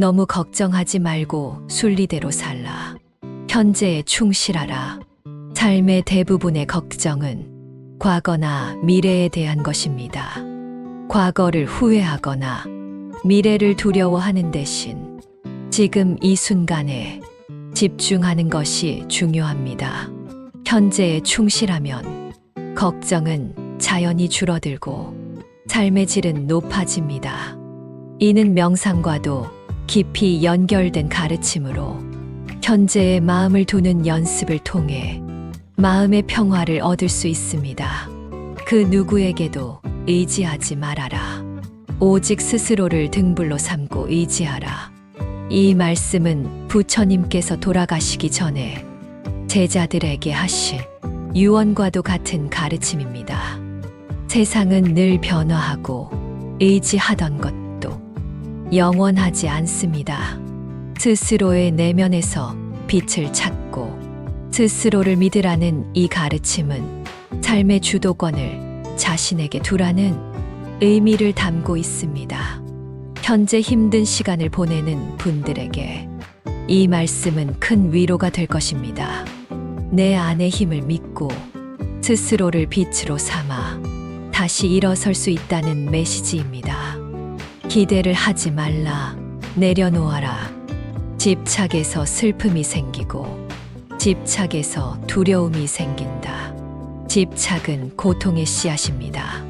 너무 걱정하지 말고 순리대로 살라. 현재에 충실하라. 삶의 대부분의 걱정은 과거나 미래에 대한 것입니다. 과거를 후회하거나 미래를 두려워하는 대신 지금 이 순간에 집중하는 것이 중요합니다. 현재에 충실하면 걱정은 자연히 줄어들고 삶의 질은 높아집니다. 이는 명상과도 깊이 연결된 가르침으로 현재의 마음을 두는 연습을 통해 마음의 평화를 얻을 수 있습니다. 그 누구에게도 의지하지 말아라. 오직 스스로를 등불로 삼고 의지하라. 이 말씀은 부처님께서 돌아가시기 전에 제자들에게 하신 유언과도 같은 가르침입니다. 세상은 늘 변화하고 의지하던 것도 영원하지 않습니다. 스스로의 내면에서 빛을 찾고 스스로를 믿으라는 이 가르침은 삶의 주도권을 자신에게 두라는 의미를 담고 있습니다. 현재 힘든 시간을 보내는 분들에게 이 말씀은 큰 위로가 될 것입니다. 내 안의 힘을 믿고 스스로를 빛으로 삼아 다시 일어설 수 있다는 메시지입니다. 기대를 하지 말라. 내려놓아라. 집착에서 슬픔이 생기고 집착에서 두려움이 생긴다. 집착은 고통의 씨앗입니다.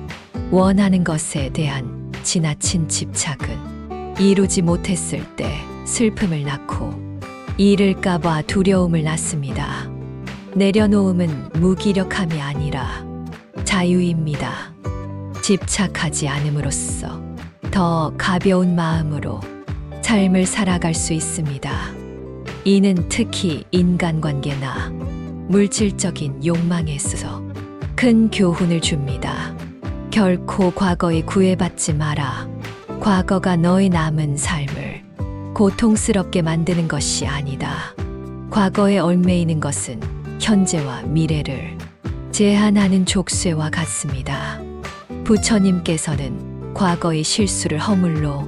원하는 것에 대한 지나친 집착은 이루지 못했을 때 슬픔을 낳고 잃을까봐 두려움을 낳습니다. 내려놓음은 무기력함이 아니라 자유입니다. 집착하지 않음으로써 더 가벼운 마음으로 삶을 살아갈 수 있습니다. 이는 특히 인간관계나 물질적인 욕망에 있어서 큰 교훈을 줍니다. 결코 과거에 구애받지 마라. 과거가 너의 남은 삶을 고통스럽게 만드는 것이 아니다. 과거에 얽매이는 것은 현재와 미래를 제한하는 족쇄와 같습니다. 부처님께서는 과거의 실수를 허물로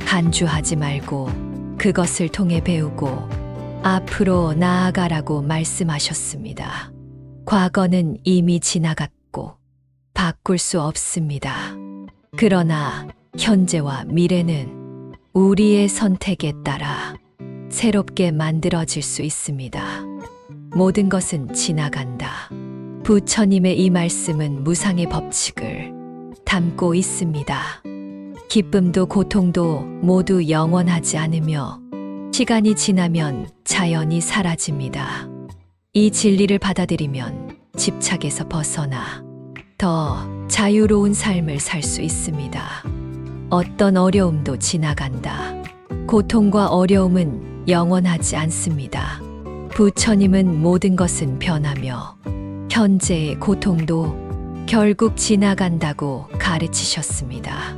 간주하지 말고 그것을 통해 배우고 앞으로 나아가라고 말씀하셨습니다. 과거는 이미 지나갔고 바꿀 수 없습니다. 그러나 현재와 미래는 우리의 선택에 따라 새롭게 만들어질 수 있습니다. 모든 것은 지나간다. 부처님의 이 말씀은 무상의 법칙을 담고 있습니다. 기쁨도 고통도 모두 영원하지 않으며 시간이 지나면 자연히 사라집니다. 이 진리를 받아들이면 집착에서 벗어나 더 자유로운 삶을 살 수 있습니다. 어떤 어려움도 지나간다. 고통과 어려움은 영원하지 않습니다. 부처님은 모든 것은 변하며 현재의 고통도 결국 지나간다고 가르치셨습니다.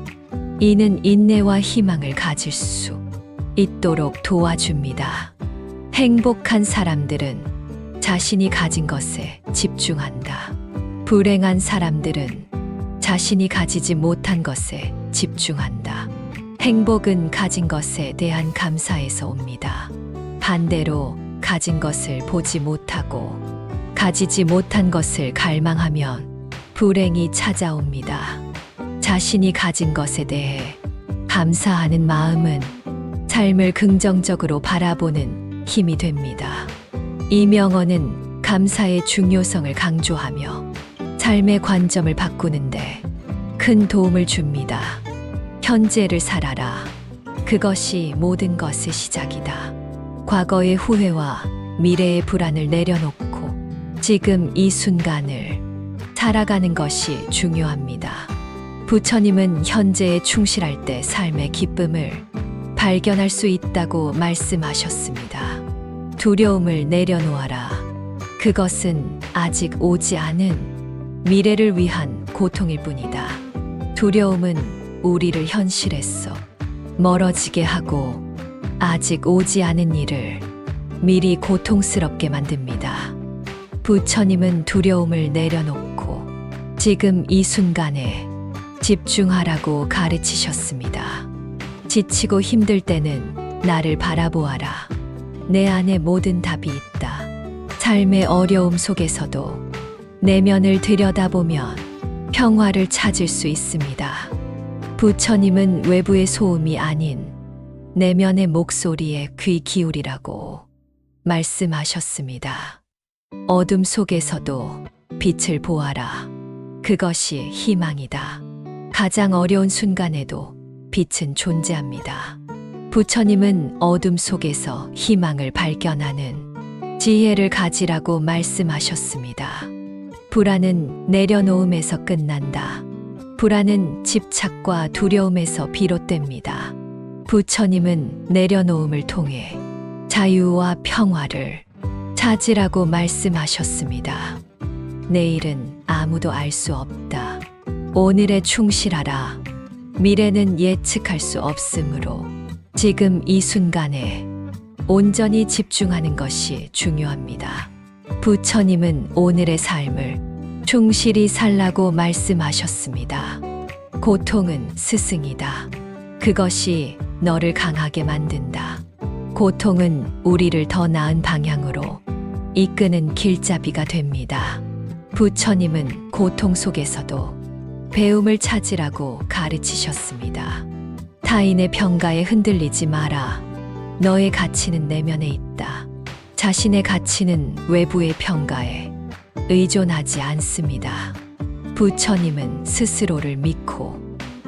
이는 인내와 희망을 가질 수 있도록 도와줍니다. 행복한 사람들은 자신이 가진 것에 집중한다. 불행한 사람들은 자신이 가지지 못한 것에 집중한다. 행복은 가진 것에 대한 감사에서 옵니다. 반대로 가진 것을 보지 못하고 가지지 못한 것을 갈망하면 불행이 찾아옵니다. 자신이 가진 것에 대해 감사하는 마음은 삶을 긍정적으로 바라보는 힘이 됩니다. 이 명언은 감사의 중요성을 강조하며 삶의 관점을 바꾸는데 큰 도움을 줍니다. 현재를 살아라. 그것이 모든 것의 시작이다. 과거의 후회와 미래의 불안을 내려놓고 지금 이 순간을 살아가는 것이 중요합니다. 부처님은 현재에 충실할 때 삶의 기쁨을 발견할 수 있다고 말씀하셨습니다. 두려움을 내려놓아라. 그것은 아직 오지 않은 미래를 위한 고통일 뿐이다. 두려움은 우리를 현실에서 멀어지게 하고 아직 오지 않은 일을 미리 고통스럽게 만듭니다. 부처님은 두려움을 내려놓고 지금 이 순간에 집중하라고 가르치셨습니다. 지치고 힘들 때는 나를 바라보아라. 내 안에 모든 답이 있다. 삶의 어려움 속에서도 내면을 들여다보면 평화를 찾을 수 있습니다. 부처님은 외부의 소음이 아닌 내면의 목소리에 귀 기울이라고 말씀하셨습니다. 어둠 속에서도 빛을 보아라. 그것이 희망이다. 가장 어려운 순간에도 빛은 존재합니다. 부처님은 어둠 속에서 희망을 발견하는 지혜를 가지라고 말씀하셨습니다. 불안은 내려놓음에서 끝난다. 불안은 집착과 두려움에서 비롯됩니다. 부처님은 내려놓음을 통해 자유와 평화를 찾으라고 말씀하셨습니다. 내일은 아무도 알 수 없다. 오늘에 충실하라. 미래는 예측할 수 없으므로 지금 이 순간에 온전히 집중하는 것이 중요합니다. 부처님은 오늘의 삶을 충실히 살라고 말씀하셨습니다. 고통은 스승이다. 그것이 너를 강하게 만든다. 고통은 우리를 더 나은 방향으로 이끄는 길잡이가 됩니다. 부처님은 고통 속에서도 배움을 찾으라고 가르치셨습니다. 타인의 평가에 흔들리지 마라. 너의 가치는 내면에 있다. 자신의 가치는 외부의 평가에 의존하지 않습니다. 부처님은 스스로를 믿고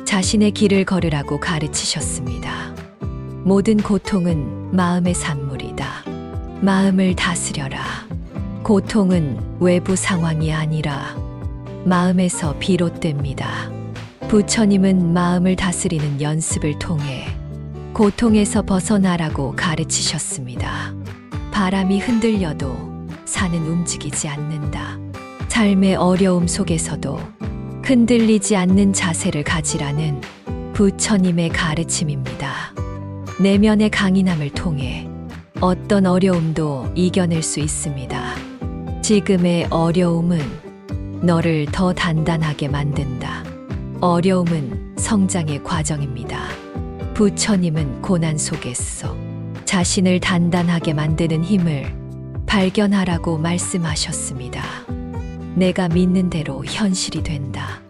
자신의 길을 걸으라고 가르치셨습니다. 모든 고통은 마음의 산물이다. 마음을 다스려라. 고통은 외부 상황이 아니라 마음에서 비롯됩니다. 부처님은 마음을 다스리는 연습을 통해 고통에서 벗어나라고 가르치셨습니다. 바람이 흔들려도 산은 움직이지 않는다. 삶의 어려움 속에서도 흔들리지 않는 자세를 가지라는 부처님의 가르침입니다. 내면의 강인함을 통해 어떤 어려움도 이겨낼 수 있습니다. 지금의 어려움은 너를 더 단단하게 만든다. 어려움은 성장의 과정입니다. 부처님은 고난 속에서 자신을 단단하게 만드는 힘을 발견하라고 말씀하셨습니다. 내가 믿는 대로 현실이 된다.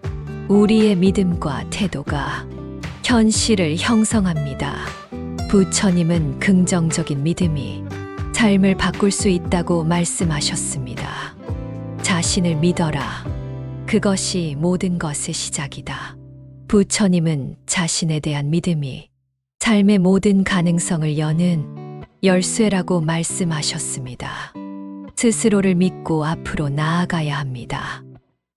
우리의 믿음과 태도가 현실을 형성합니다. 부처님은 긍정적인 믿음이 삶을 바꿀 수 있다고 말씀하셨습니다. 자신을 믿어라. 그것이 모든 것의 시작이다. 부처님은 자신에 대한 믿음이 삶의 모든 가능성을 여는 열쇠라고 말씀하셨습니다. 스스로를 믿고 앞으로 나아가야 합니다.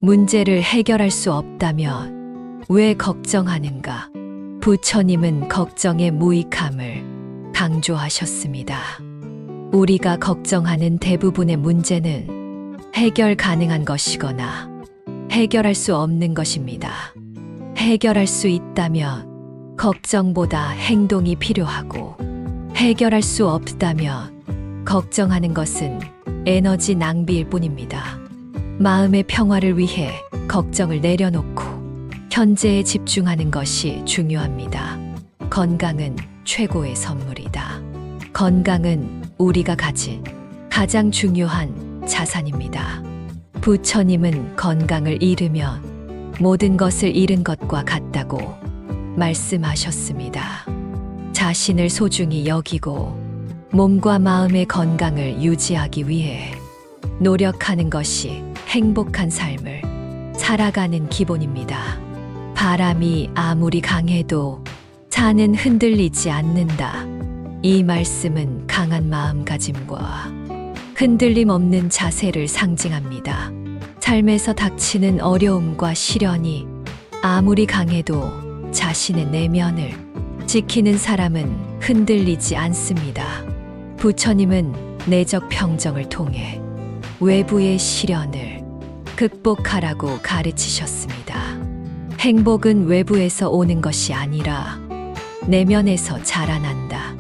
문제를 해결할 수 없다면 왜 걱정하는가? 부처님은 걱정의 무익함을 강조하셨습니다. 우리가 걱정하는 대부분의 문제는 해결 가능한 것이거나 해결할 수 없는 것입니다. 해결할 수 있다면 걱정보다 행동이 필요하고 해결할 수 없다면 걱정하는 것은 에너지 낭비일 뿐입니다. 마음의 평화를 위해 걱정을 내려놓고 현재에 집중하는 것이 중요합니다. 건강은 최고의 선물이다. 건강은 우리가 가진 가장 중요한 자산입니다. 부처님은 건강을 잃으면 모든 것을 잃은 것과 같다고 말씀하셨습니다. 자신을 소중히 여기고 몸과 마음의 건강을 유지하기 위해 노력하는 것이 행복한 삶을 살아가는 기본입니다. 바람이 아무리 강해도 산은 흔들리지 않는다. 이 말씀은 강한 마음가짐과 흔들림 없는 자세를 상징합니다. 삶에서 닥치는 어려움과 시련이 아무리 강해도 자신의 내면을 지키는 사람은 흔들리지 않습니다. 부처님은 내적 평정을 통해 외부의 시련을 극복하라고 가르치셨습니다. 행복은 외부에서 오는 것이 아니라 내면에서 자라난다.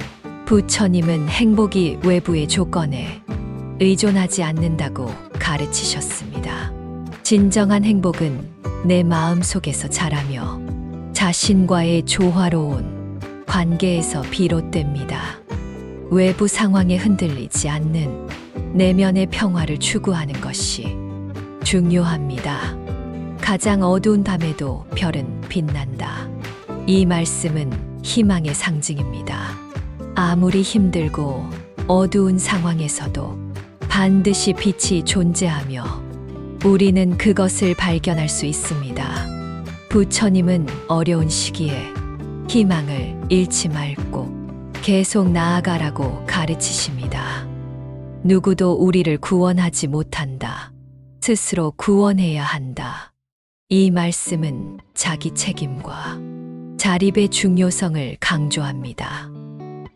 부처님은 행복이 외부의 조건에 의존하지 않는다고 가르치셨습니다. 진정한 행복은 내 마음 속에서 자라며 자신과의 조화로운 관계에서 비롯됩니다. 외부 상황에 흔들리지 않는 내면의 평화를 추구하는 것이 중요합니다. 가장 어두운 밤에도 별은 빛난다. 이 말씀은 희망의 상징입니다. 아무리 힘들고 어두운 상황에서도 반드시 빛이 존재하며 우리는 그것을 발견할 수 있습니다. 부처님은 어려운 시기에 희망을 잃지 말고 계속 나아가라고 가르치십니다. 누구도 우리를 구원하지 못한다. 스스로 구원해야 한다. 이 말씀은 자기 책임과 자립의 중요성을 강조합니다.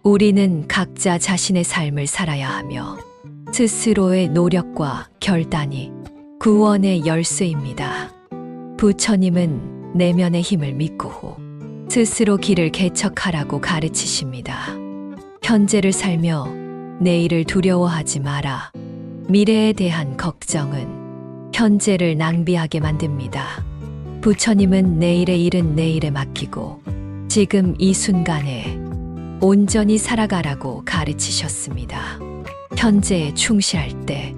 우리는 각자 자신의 삶을 살아야 하며 스스로의 노력과 결단이 구원의 열쇠입니다. 부처님은 내면의 힘을 믿고 스스로 길을 개척하라고 가르치십니다. 현재를 살며 내일을 두려워하지 마라. 미래에 대한 걱정은 현재를 낭비하게 만듭니다. 부처님은 내일의 일은 내일에 맡기고 지금 이 순간에 온전히 살아가라고 가르치셨습니다. 현재에 충실할 때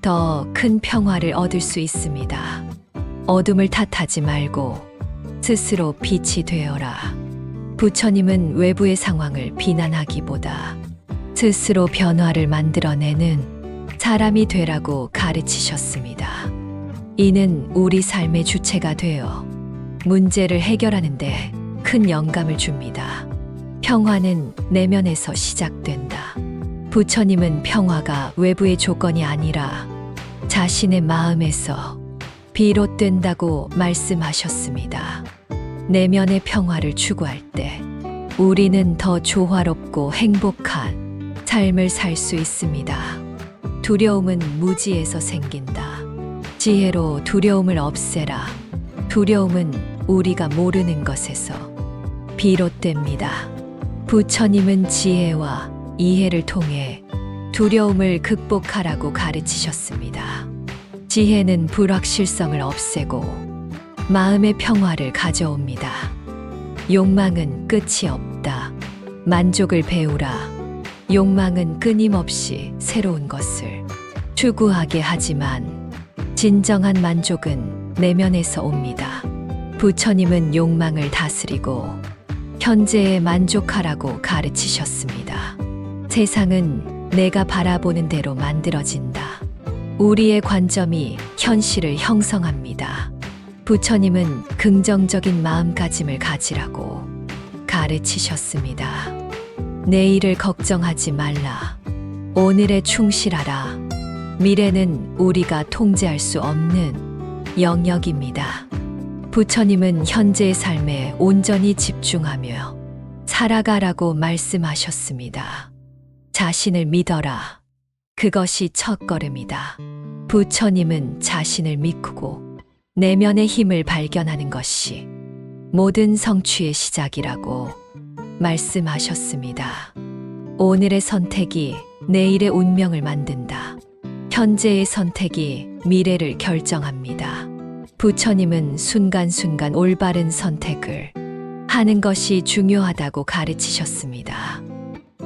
더 큰 평화를 얻을 수 있습니다. 어둠을 탓하지 말고 스스로 빛이 되어라. 부처님은 외부의 상황을 비난하기보다 스스로 변화를 만들어내는 사람이 되라고 가르치셨습니다. 이는 우리 삶의 주체가 되어 문제를 해결하는데 큰 영감을 줍니다. 평화는 내면에서 시작된다. 부처님은 평화가 외부의 조건이 아니라 자신의 마음에서 비롯된다고 말씀하셨습니다. 내면의 평화를 추구할 때 우리는 더 조화롭고 행복한 삶을 살 수 있습니다. 두려움은 무지에서 생긴다. 지혜로 두려움을 없애라. 두려움은 우리가 모르는 것에서 비롯됩니다. 부처님은 지혜와 이해를 통해 두려움을 극복하라고 가르치셨습니다. 지혜는 불확실성을 없애고 마음의 평화를 가져옵니다. 욕망은 끝이 없다. 만족을 배우라. 욕망은 끊임없이 새로운 것을 추구하게 하지만 진정한 만족은 내면에서 옵니다. 부처님은 욕망을 다스리고 현재에 만족하라고 가르치셨습니다. 세상은 내가 바라보는 대로 만들어진다. 우리의 관점이 현실을 형성합니다. 부처님은 긍정적인 마음가짐을 가지라고 가르치셨습니다. 내일을 걱정하지 말라. 오늘에 충실하라. 미래는 우리가 통제할 수 없는 영역입니다. 부처님은 현재의 삶에 온전히 집중하며 살아가라고 말씀하셨습니다. 자신을 믿어라. 그것이 첫걸음이다. 부처님은 자신을 믿고 내면의 힘을 발견하는 것이 모든 성취의 시작이라고 말씀하셨습니다. 오늘의 선택이 내일의 운명을 만든다. 현재의 선택이 미래를 결정합니다. 부처님은 순간순간 올바른 선택을 하는 것이 중요하다고 가르치셨습니다.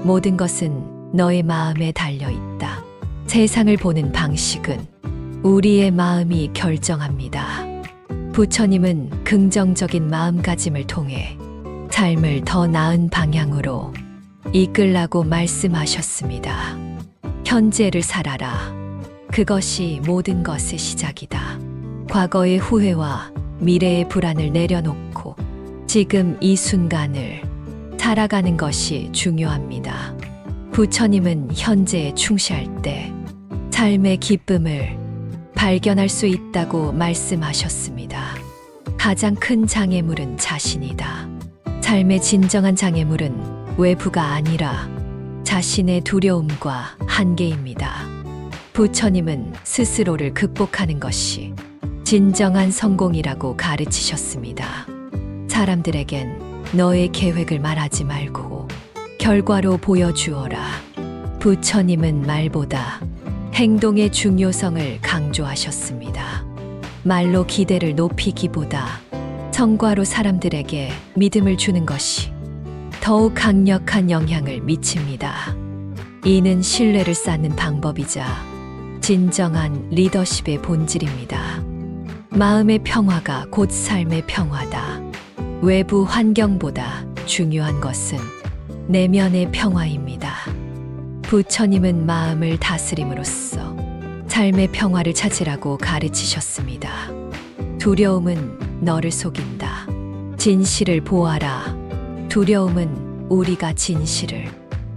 모든 것은 너의 마음에 달려 있다. 세상을 보는 방식은 우리의 마음이 결정합니다. 부처님은 긍정적인 마음가짐을 통해 삶을 더 나은 방향으로 이끌라고 말씀하셨습니다. 현재를 살아라. 그것이 모든 것의 시작이다. 과거의 후회와 미래의 불안을 내려놓고 지금 이 순간을 살아가는 것이 중요합니다. 부처님은 현재에 충실할 때 삶의 기쁨을 발견할 수 있다고 말씀하셨습니다. 가장 큰 장애물은 자신이다. 삶의 진정한 장애물은 외부가 아니라 자신의 두려움과 한계입니다. 부처님은 스스로를 극복하는 것이 진정한 성공이라고 가르치셨습니다. 사람들에겐 너의 계획을 말하지 말고 결과로 보여주어라. 부처님은 말보다 행동의 중요성을 강조하셨습니다. 말로 기대를 높이기보다 성과로 사람들에게 믿음을 주는 것이 더욱 강력한 영향을 미칩니다. 이는 신뢰를 쌓는 방법이자 진정한 리더십의 본질입니다. 마음의 평화가 곧 삶의 평화다. 외부 환경보다 중요한 것은 내면의 평화입니다. 부처님은 마음을 다스림으로써 삶의 평화를 찾으라고 가르치셨습니다. 두려움은 너를 속인다. 진실을 보아라. 두려움은 우리가 진실을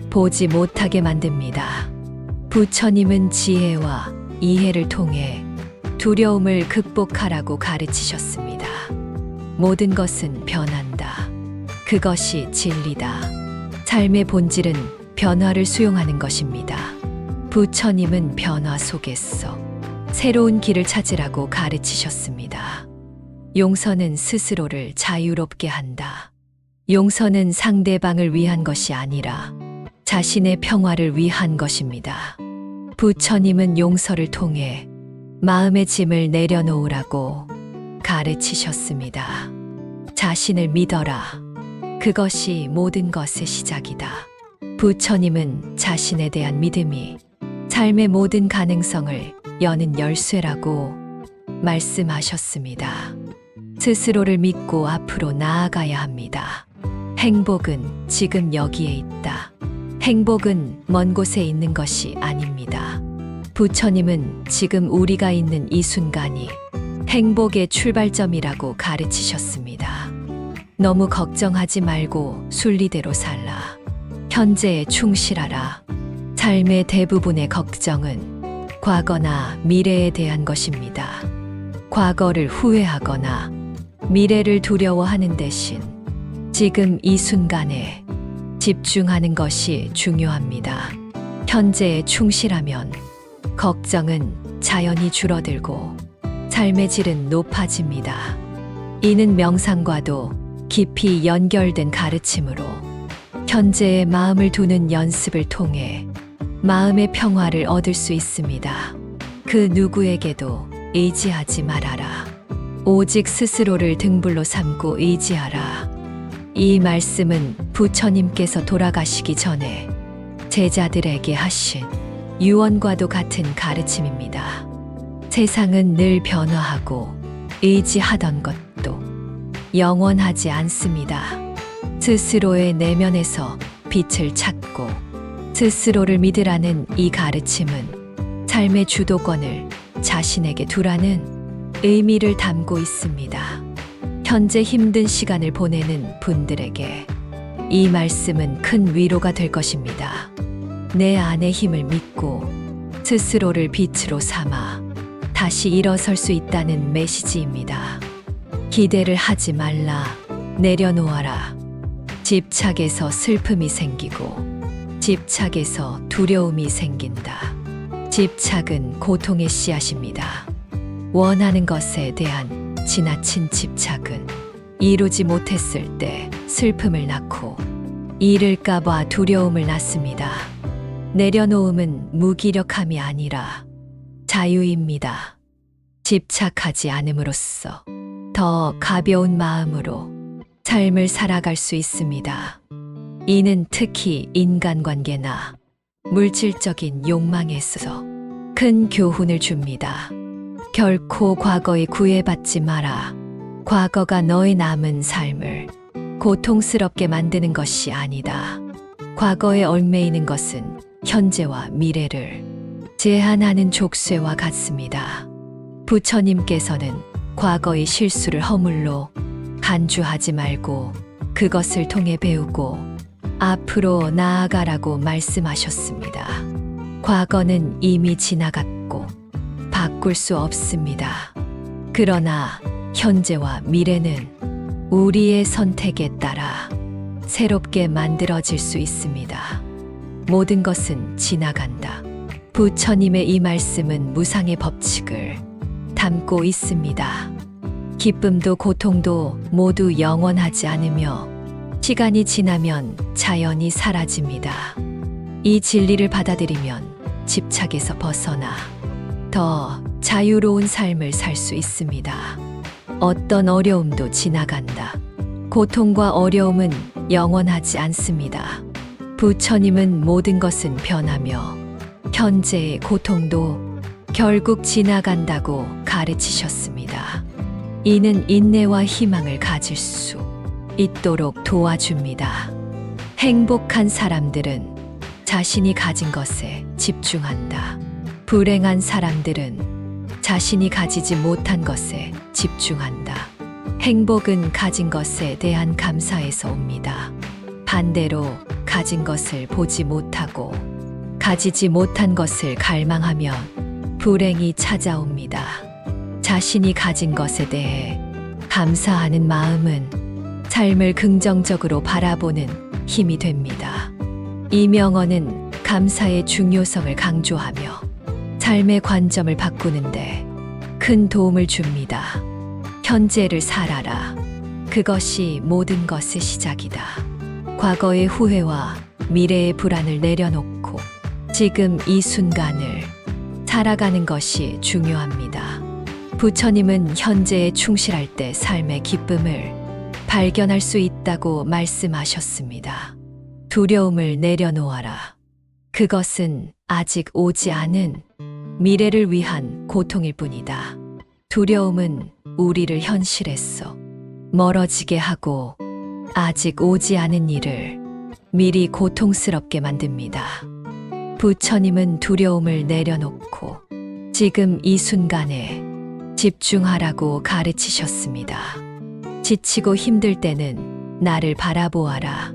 보지 못하게 만듭니다. 부처님은 지혜와 이해를 통해 두려움을 극복하라고 가르치셨습니다. 모든 것은 변한다. 그것이 진리다. 삶의 본질은 변화를 수용하는 것입니다. 부처님은 변화 속에서 새로운 길을 찾으라고 가르치셨습니다. 용서는 스스로를 자유롭게 한다. 용서는 상대방을 위한 것이 아니라 자신의 평화를 위한 것입니다. 부처님은 용서를 통해 마음의 짐을 내려놓으라고 가르치셨습니다. 자신을 믿어라. 그것이 모든 것의 시작이다. 부처님은 자신에 대한 믿음이 삶의 모든 가능성을 여는 열쇠라고 말씀하셨습니다. 스스로를 믿고 앞으로 나아가야 합니다. 행복은 지금 여기에 있다. 행복은 먼 곳에 있는 것이 아닙니다. 부처님은 지금 우리가 있는 이 순간이 행복의 출발점이라고 가르치셨습니다. 너무 걱정하지 말고 순리대로 살라. 현재에 충실하라. 삶의 대부분의 걱정은 과거나 미래에 대한 것입니다. 과거를 후회하거나 미래를 두려워하는 대신 지금 이 순간에 집중하는 것이 중요합니다. 현재에 충실하면 걱정은 자연히 줄어들고 삶의 질은 높아집니다. 이는 명상과도 깊이 연결된 가르침으로 현재에 마음을 두는 연습을 통해 마음의 평화를 얻을 수 있습니다. 그 누구에게도 의지하지 말아라. 오직 스스로를 등불로 삼고 의지하라. 이 말씀은 부처님께서 돌아가시기 전에 제자들에게 하신 유언과도 같은 가르침입니다. 세상은 늘 변화하고 의지하던 것도 영원하지 않습니다. 스스로의 내면에서 빛을 찾고 스스로를 믿으라는 이 가르침은 삶의 주도권을 자신에게 두라는 의미를 담고 있습니다. 현재 힘든 시간을 보내는 분들에게 이 말씀은 큰 위로가 될 것입니다. 내 안의 힘을 믿고 스스로를 빛으로 삼아 다시 일어설 수 있다는 메시지입니다. 기대를 하지 말라. 내려놓아라. 집착에서 슬픔이 생기고 집착에서 두려움이 생긴다. 집착은 고통의 씨앗입니다. 원하는 것에 대한 지나친 집착은 이루지 못했을 때 슬픔을 낳고 잃을까봐 두려움을 낳습니다. 내려놓음은 무기력함이 아니라 자유입니다. 집착하지 않음으로써 더 가벼운 마음으로 삶을 살아갈 수 있습니다. 이는 특히 인간관계나 물질적인 욕망에서 큰 교훈을 줍니다. 결코 과거에 구애받지 마라. 과거가 너의 남은 삶을 고통스럽게 만드는 것이 아니다. 과거에 얽매이는 것은 현재와 미래를 제한하는 족쇄와 같습니다. 부처님께서는 과거의 실수를 허물로 간주하지 말고 그것을 통해 배우고 앞으로 나아가라고 말씀하셨습니다. 과거는 이미 지나갔고 바꿀 수 없습니다. 그러나 현재와 미래는 우리의 선택에 따라 새롭게 만들어질 수 있습니다. 모든 것은 지나간다. 부처님의 이 말씀은 무상의 법칙을 담고 있습니다. 기쁨도 고통도 모두 영원하지 않으며 시간이 지나면 자연히 사라집니다. 이 진리를 받아들이면 집착에서 벗어나 더 자유로운 삶을 살 수 있습니다. 어떤 어려움도 지나간다. 고통과 어려움은 영원하지 않습니다. 부처님은 모든 것은 변하며 현재의 고통도 결국 지나간다고 가르치셨습니다. 이는 인내와 희망을 가질 수 있도록 도와줍니다. 행복한 사람들은 자신이 가진 것에 집중한다. 불행한 사람들은 자신이 가지지 못한 것에 집중한다. 행복은 가진 것에 대한 감사에서 옵니다. 반대로 가진 것을 보지 못하고 가지지 못한 것을 갈망하면 불행이 찾아옵니다. 자신이 가진 것에 대해 감사하는 마음은 삶을 긍정적으로 바라보는 힘이 됩니다. 이명언은 감사의 중요성을 강조하며 삶의 관점을 바꾸는데 큰 도움을 줍니다. 현재를 살아라. 그것이 모든 것의 시작이다. 과거의 후회와 미래의 불안을 내려놓고 지금 이 순간을 살아가는 것이 중요합니다. 부처님은 현재에 충실할 때 삶의 기쁨을 발견할 수 있다고 말씀하셨습니다. 두려움을 내려놓아라. 그것은 아직 오지 않은 미래를 위한 고통일 뿐이다. 두려움은 우리를 현실에서 멀어지게 하고 아직 오지 않은 일을 미리 고통스럽게 만듭니다. 부처님은 두려움을 내려놓고 지금 이 순간에 집중하라고 가르치셨습니다. 지치고 힘들 때는 나를 바라보아라.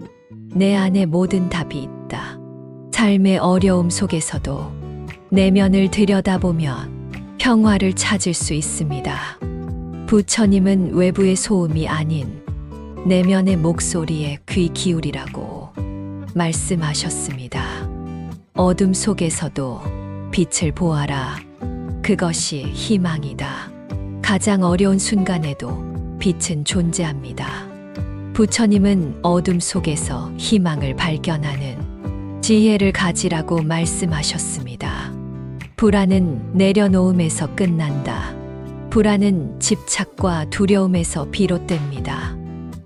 내 안에 모든 답이 있다. 삶의 어려움 속에서도 내면을 들여다보면 평화를 찾을 수 있습니다. 부처님은 외부의 소음이 아닌 내면의 목소리에 귀 기울이라고 말씀하셨습니다. 어둠 속에서도 빛을 보아라. 그것이 희망이다. 가장 어려운 순간에도 빛은 존재합니다. 부처님은 어둠 속에서 희망을 발견하는 지혜를 가지라고 말씀하셨습니다. 불안은 내려놓음에서 끝난다. 불안은 집착과 두려움에서 비롯됩니다.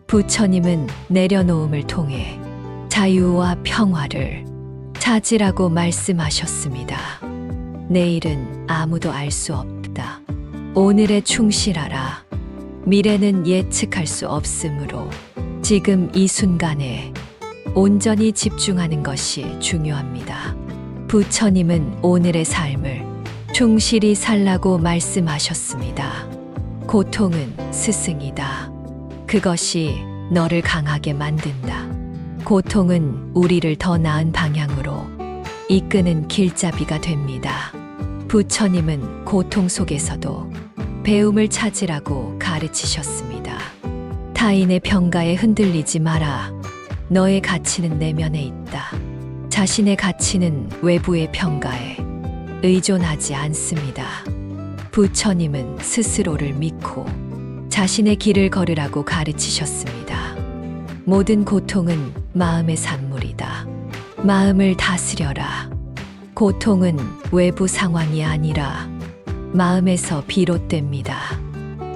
부처님은 내려놓음을 통해 자유와 평화를 찾으라고 말씀하셨습니다. 내일은 아무도 알 수 없다. 오늘에 충실하라. 미래는 예측할 수 없으므로 지금 이 순간에 온전히 집중하는 것이 중요합니다. 부처님은 오늘의 삶을 충실히 살라고 말씀하셨습니다. 고통은 스승이다. 그것이 너를 강하게 만든다. 고통은 우리를 더 나은 방향으로 이끄는 길잡이가 됩니다. 부처님은 고통 속에서도 배움을 찾으라고 가르치셨습니다. 타인의 평가에 흔들리지 마라. 너의 가치는 내면에 있다. 자신의 가치는 외부의 평가에 의존하지 않습니다. 부처님은 스스로를 믿고 자신의 길을 걸으라고 가르치셨습니다. 모든 고통은 마음의 산물이다. 마음을 다스려라. 고통은 외부 상황이 아니라 마음에서 비롯됩니다.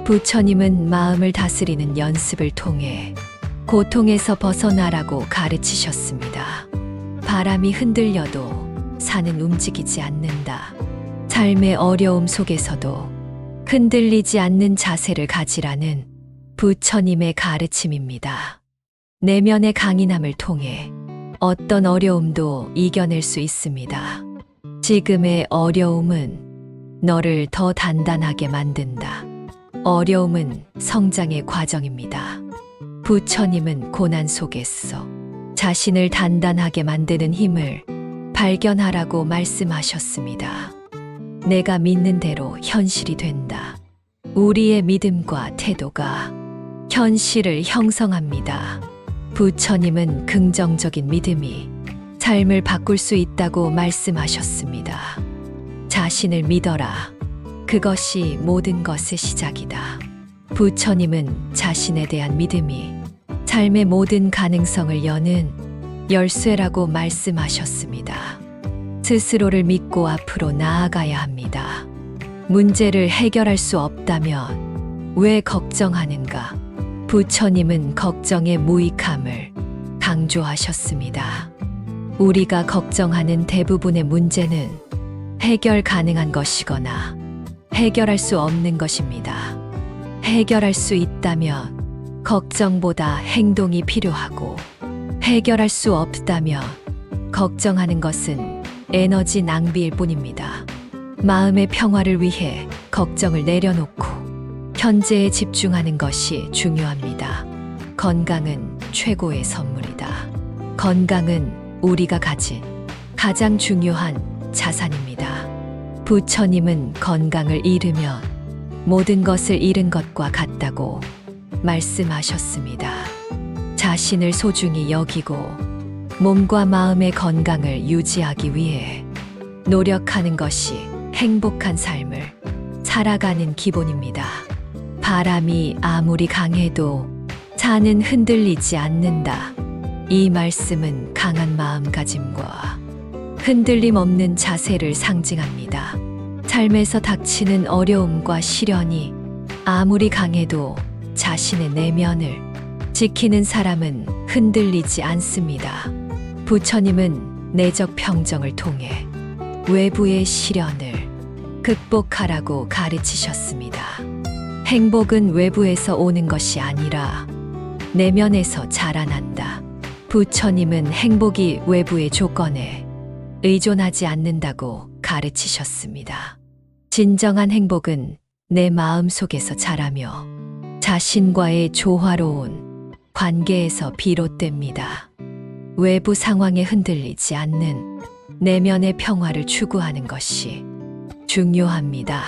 부처님은 마음을 다스리는 연습을 통해 고통에서 벗어나라고 가르치셨습니다. 바람이 흔들려도 산은 움직이지 않는다. 삶의 어려움 속에서도 흔들리지 않는 자세를 가지라는 부처님의 가르침입니다. 내면의 강인함을 통해 어떤 어려움도 이겨낼 수 있습니다. 지금의 어려움은 너를 더 단단하게 만든다. 어려움은 성장의 과정입니다. 부처님은 고난 속에서 자신을 단단하게 만드는 힘을 발견하라고 말씀하셨습니다. 내가 믿는 대로 현실이 된다. 우리의 믿음과 태도가 현실을 형성합니다. 부처님은 긍정적인 믿음이 삶을 바꿀 수 있다고 말씀하셨습니다. 자신을 믿어라. 그것이 모든 것의 시작이다. 부처님은 자신에 대한 믿음이 삶의 모든 가능성을 여는 열쇠라고 말씀하셨습니다. 스스로를 믿고 앞으로 나아가야 합니다. 문제를 해결할 수 없다면 왜 걱정하는가? 부처님은 걱정의 무익함을 강조하셨습니다. 우리가 걱정하는 대부분의 문제는 해결 가능한 것이거나 해결할 수 없는 것입니다. 해결할 수 있다면 걱정보다 행동이 필요하고, 해결할 수 없다면 걱정하는 것은 에너지 낭비일 뿐입니다. 마음의 평화를 위해 걱정을 내려놓고 현재에 집중하는 것이 중요합니다. 건강은 최고의 선물이다. 건강은 우리가 가진 가장 중요한 자산입니다. 부처님은 건강을 잃으면 모든 것을 잃은 것과 같다고 말씀하셨습니다. 자신을 소중히 여기고 몸과 마음의 건강을 유지하기 위해 노력하는 것이 행복한 삶을 살아가는 기본입니다. 바람이 아무리 강해도 산은 흔들리지 않는다. 이 말씀은 강한 마음가짐과 흔들림 없는 자세를 상징합니다. 삶에서 닥치는 어려움과 시련이 아무리 강해도 자신의 내면을 지키는 사람은 흔들리지 않습니다. 부처님은 내적 평정을 통해 외부의 시련을 극복하라고 가르치셨습니다. 행복은 외부에서 오는 것이 아니라 내면에서 자라난다. 부처님은 행복이 외부의 조건에 의존하지 않는다고 가르치셨습니다. 진정한 행복은 내 마음 속에서 자라며 자신과의 조화로운 관계에서 비롯됩니다. 외부 상황에 흔들리지 않는 내면의 평화를 추구하는 것이 중요합니다.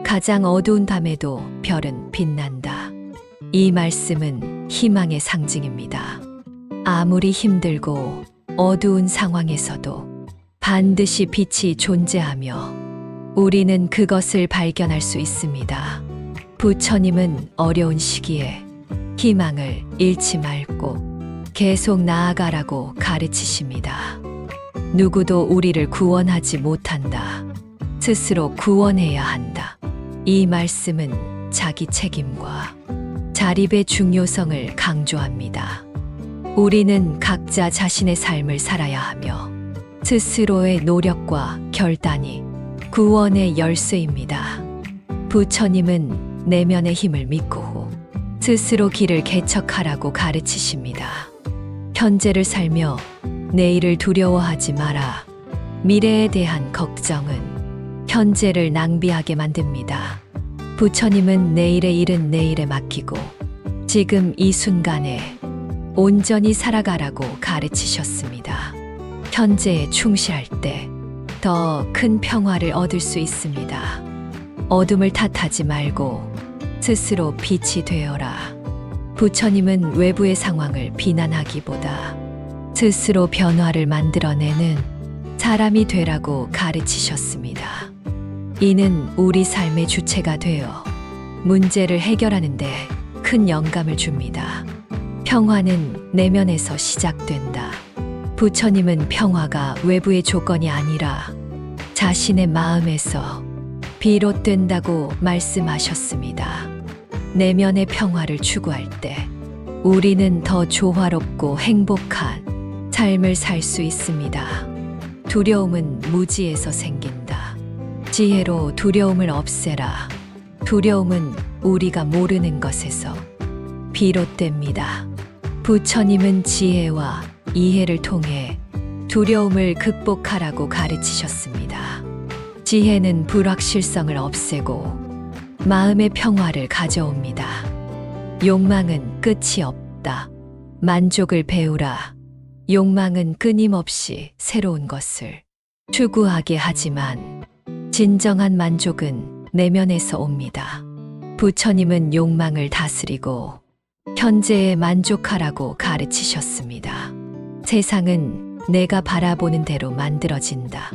가장 어두운 밤에도 별은 빛난다. 이 말씀은 희망의 상징입니다. 아무리 힘들고 어두운 상황에서도 반드시 빛이 존재하며 우리는 그것을 발견할 수 있습니다. 부처님은 어려운 시기에 희망을 잃지 말고 계속 나아가라고 가르치십니다. 누구도 우리를 구원하지 못한다. 스스로 구원해야 한다. 이 말씀은 자기 책임과 자립의 중요성을 강조합니다. 우리는 각자 자신의 삶을 살아야 하며 스스로의 노력과 결단이 구원의 열쇠입니다. 부처님은 내면의 힘을 믿고 스스로 길을 개척하라고 가르치십니다. 현재를 살며 내일을 두려워하지 마라. 미래에 대한 걱정은 현재를 낭비하게 만듭니다. 부처님은 내일의 일은 내일에 맡기고 지금 이 순간에 온전히 살아가라고 가르치셨습니다. 현재에 충실할 때 더 큰 평화를 얻을 수 있습니다. 어둠을 탓하지 말고 스스로 빛이 되어라. 부처님은 외부의 상황을 비난하기보다 스스로 변화를 만들어내는 사람이 되라고 가르치셨습니다. 이는 우리 삶의 주체가 되어 문제를 해결하는 데 큰 영감을 줍니다. 평화는 내면에서 시작된다. 부처님은 평화가 외부의 조건이 아니라 자신의 마음에서 비롯된다고 말씀하셨습니다. 내면의 평화를 추구할 때 우리는 더 조화롭고 행복한 삶을 살 수 있습니다. 두려움은 무지에서 생긴다. 지혜로 두려움을 없애라. 두려움은 우리가 모르는 것에서 비롯됩니다. 부처님은 지혜와 이해를 통해 두려움을 극복하라고 가르치셨습니다. 지혜는 불확실성을 없애고 마음의 평화를 가져옵니다. 욕망은 끝이 없다. 만족을 배우라. 욕망은 끊임없이 새로운 것을 추구하게 하지만 진정한 만족은 내면에서 옵니다. 부처님은 욕망을 다스리고 현재에 만족하라고 가르치셨습니다. 세상은 내가 바라보는 대로 만들어진다.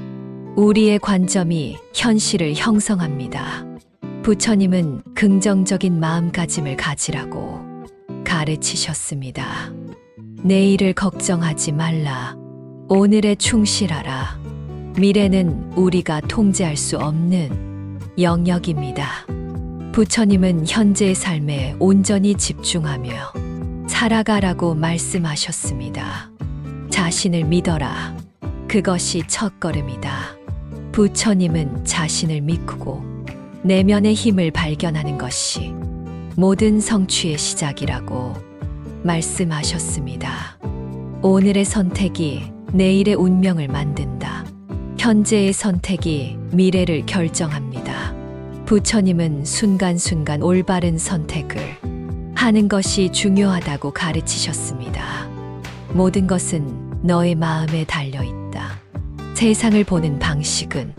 우리의 관점이 현실을 형성합니다. 부처님은 긍정적인 마음가짐을 가지라고 가르치셨습니다. 내일을 걱정하지 말라. 오늘에 충실하라. 미래는 우리가 통제할 수 없는 영역입니다. 부처님은 현재의 삶에 온전히 집중하며 살아가라고 말씀하셨습니다. 자신을 믿어라. 그것이 첫걸음이다. 부처님은 자신을 믿고 내면의 힘을 발견하는 것이 모든 성취의 시작이라고 말씀하셨습니다. 오늘의 선택이 내일의 운명을 만든다. 현재의 선택이 미래를 결정합니다. 부처님은 순간순간 올바른 선택을 하는 것이 중요하다고 가르치셨습니다. 모든 것은 너의 마음에 달려 있다. 세상을 보는 방식은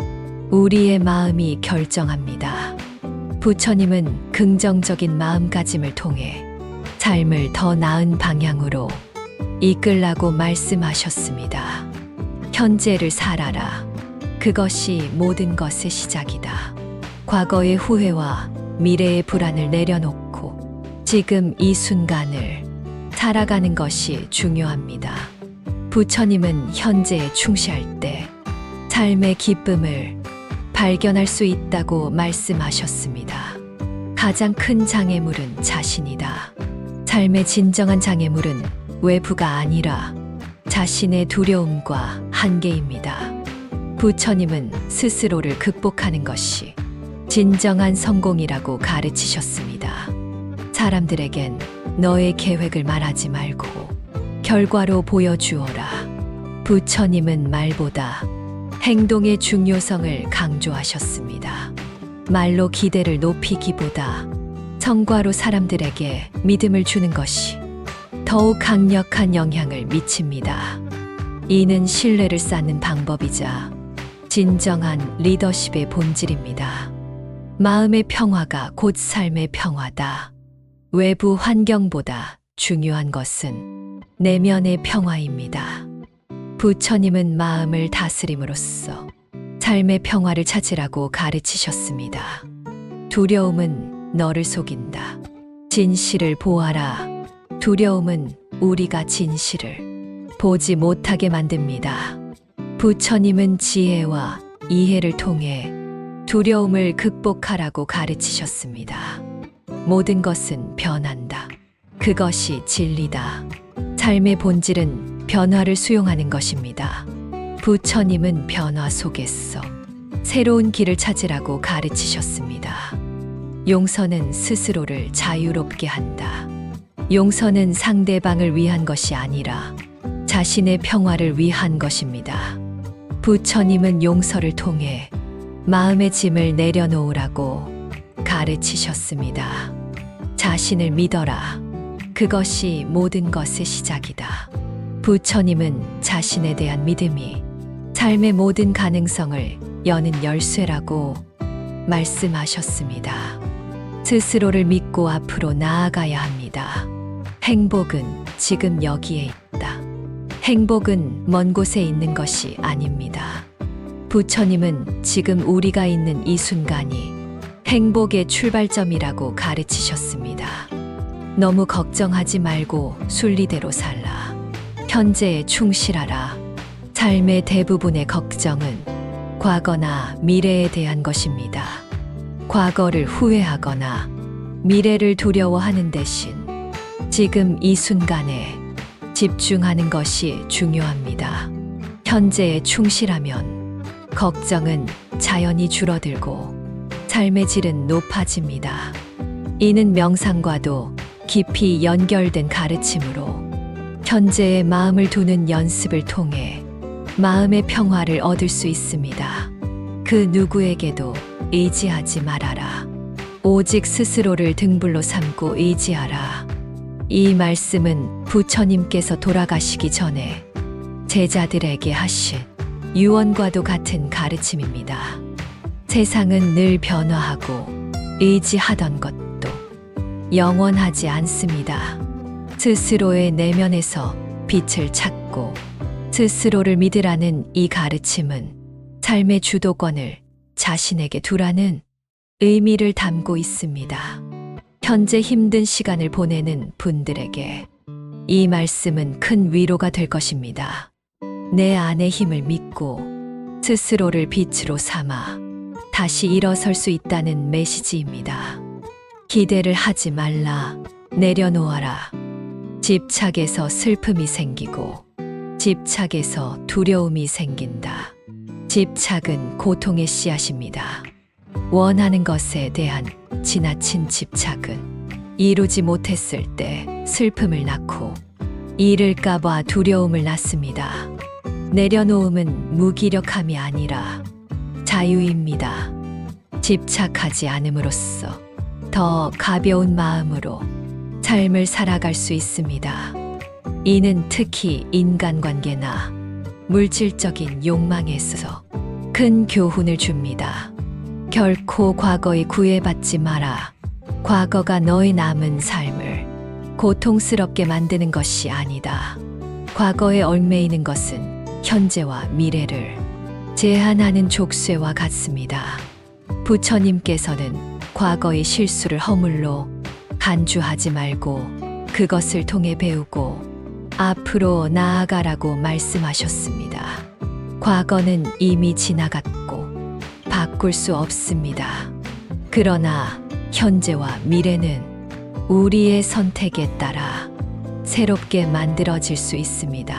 우리의 마음이 결정합니다. 부처님은 긍정적인 마음가짐을 통해 삶을 더 나은 방향으로 이끌라고 말씀하셨습니다. 현재를 살아라. 그것이 모든 것의 시작이다. 과거의 후회와 미래의 불안을 내려놓고 지금 이 순간을 살아가는 것이 중요합니다. 부처님은 현재에 충실할 때 삶의 기쁨을 발견할 수 있다고 말씀하셨습니다. 가장 큰 장애물은 자신이다. 삶의 진정한 장애물은 외부가 아니라 자신의 두려움과 한계입니다. 부처님은 스스로를 극복하는 것이 진정한 성공이라고 가르치셨습니다. 사람들에겐 너의 계획을 말하지 말고 결과로 보여주어라. 부처님은 말보다 행동의 중요성을 강조하셨습니다. 말로 기대를 높이기보다 성과로 사람들에게 믿음을 주는 것이 더욱 강력한 영향을 미칩니다. 이는 신뢰를 쌓는 방법이자 진정한 리더십의 본질입니다. 마음의 평화가 곧 삶의 평화다. 외부 환경보다 중요한 것은 내면의 평화입니다. 부처님은 마음을 다스림으로써 삶의 평화를 찾으라고 가르치셨습니다. 두려움은 너를 속인다. 진실을 보아라. 두려움은 우리가 진실을 보지 못하게 만듭니다. 부처님은 지혜와 이해를 통해 두려움을 극복하라고 가르치셨습니다. 모든 것은 변한다. 그것이 진리다. 삶의 본질은 변화를 수용하는 것입니다. 부처님은 변화 속에서 새로운 길을 찾으라고 가르치셨습니다. 용서는 스스로를 자유롭게 한다. 용서는 상대방을 위한 것이 아니라 자신의 평화를 위한 것입니다. 부처님은 용서를 통해 마음의 짐을 내려놓으라고 가르치셨습니다. 자신을 믿어라. 그것이 모든 것의 시작이다. 부처님은 자신에 대한 믿음이 삶의 모든 가능성을 여는 열쇠라고 말씀하셨습니다. 스스로를 믿고 앞으로 나아가야 합니다. 행복은 지금 여기에 있다. 행복은 먼 곳에 있는 것이 아닙니다. 부처님은 지금 우리가 있는 이 순간이 행복의 출발점이라고 가르치셨습니다. 너무 걱정하지 말고 순리대로 살라. 현재에 충실하라. 삶의 대부분의 걱정은 과거나 미래에 대한 것입니다. 과거를 후회하거나 미래를 두려워하는 대신 지금 이 순간에 집중하는 것이 중요합니다. 현재에 충실하면 걱정은 자연히 줄어들고 삶의 질은 높아집니다. 이는 명상과도 깊이 연결된 가르침으로 현재의 마음을 두는 연습을 통해 마음의 평화를 얻을 수 있습니다. 그 누구에게도 의지하지 말아라. 오직 스스로를 등불로 삼고 의지하라. 이 말씀은 부처님께서 돌아가시기 전에 제자들에게 하신 유언과도 같은 가르침입니다. 세상은 늘 변화하고 의지하던 것도 영원하지 않습니다. 스스로의 내면에서 빛을 찾고 스스로를 믿으라는 이 가르침은 삶의 주도권을 자신에게 두라는 의미를 담고 있습니다. 현재 힘든 시간을 보내는 분들에게 이 말씀은 큰 위로가 될 것입니다. 내 안의 힘을 믿고 스스로를 빛으로 삼아 다시 일어설 수 있다는 메시지입니다. 기대를 하지 말라. 내려놓아라. 집착에서 슬픔이 생기고 집착에서 두려움이 생긴다. 집착은 고통의 씨앗입니다. 원하는 것에 대한 지나친 집착은 이루지 못했을 때 슬픔을 낳고 잃을까봐 두려움을 낳습니다. 내려놓음은 무기력함이 아니라 자유입니다. 집착하지 않음으로써 더 가벼운 마음으로 삶을 살아갈 수 있습니다. 이는 특히 인간관계나 물질적인 욕망에서 큰 교훈을 줍니다. 결코 과거에 구애받지 마라. 과거가 너의 남은 삶을 고통스럽게 만드는 것이 아니다. 과거에 얽매이는 것은 현재와 미래를 제한하는 족쇄와 같습니다. 부처님께서는 과거의 실수를 허물로 간주하지 말고 그것을 통해 배우고 앞으로 나아가라고 말씀하셨습니다. 과거는 이미 지나갔고 바꿀 수 없습니다. 그러나 현재와 미래는 우리의 선택에 따라 새롭게 만들어질 수 있습니다.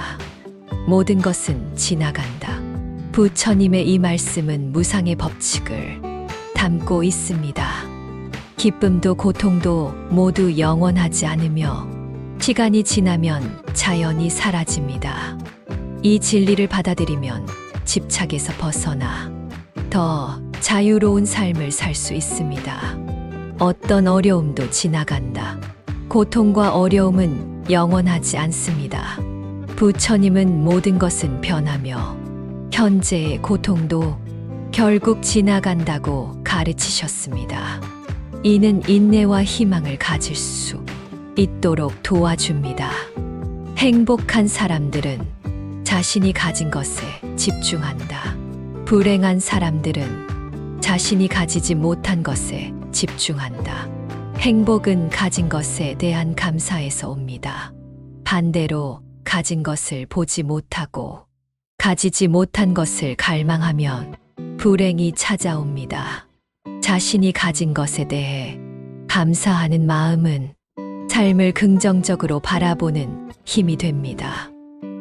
모든 것은 지나간다. 부처님의 이 말씀은 무상의 법칙을 담고 있습니다. 기쁨도 고통도 모두 영원하지 않으며 시간이 지나면 자연히 사라집니다. 이 진리를 받아들이면 집착에서 벗어나 더 자유로운 삶을 살 수 있습니다. 어떤 어려움도 지나간다. 고통과 어려움은 영원하지 않습니다. 부처님은 모든 것은 변하며 현재의 고통도 결국 지나간다고 가르치셨습니다. 이는 인내와 희망을 가질 수 있도록 도와줍니다. 행복한 사람들은 자신이 가진 것에 집중한다. 불행한 사람들은 자신이 가지지 못한 것에 집중한다. 행복은 가진 것에 대한 감사에서 옵니다. 반대로 가진 것을 보지 못하고 가지지 못한 것을 갈망하면 불행이 찾아옵니다. 자신이 가진 것에 대해 감사하는 마음은 삶을 긍정적으로 바라보는 힘이 됩니다.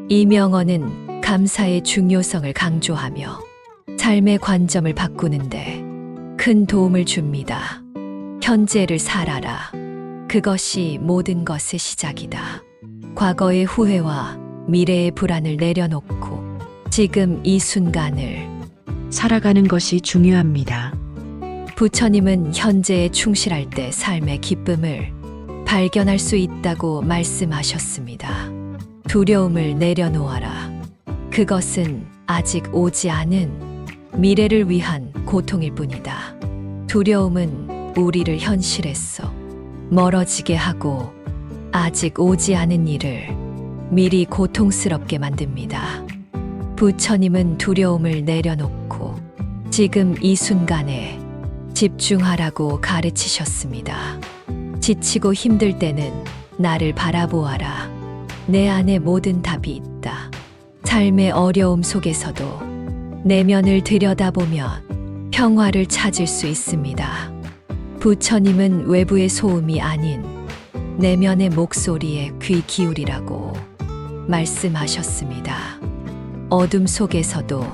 이 명언은 감사의 중요성을 강조하며 삶의 관점을 바꾸는데 큰 도움을 줍니다. 현재를 살아라. 그것이 모든 것의 시작이다. 과거의 후회와 미래의 불안을 내려놓고 지금 이 순간을 살아가는 것이 중요합니다. 부처님은 현재에 충실할 때 삶의 기쁨을 발견할 수 있다고 말씀하셨습니다. 두려움을 내려놓아라. 그것은 아직 오지 않은 미래를 위한 고통일 뿐이다. 두려움은 우리를 현실에서 멀어지게 하고 아직 오지 않은 일을 미리 고통스럽게 만듭니다. 부처님은 두려움을 내려놓고 지금 이 순간에 집중하라고 가르치셨습니다. 지치고 힘들 때는 나를 바라보아라. 내 안에 모든 답이 있다. 삶의 어려움 속에서도 내면을 들여다보면 평화를 찾을 수 있습니다. 부처님은 외부의 소음이 아닌 내면의 목소리에 귀 기울이라고 말씀하셨습니다. 어둠 속에서도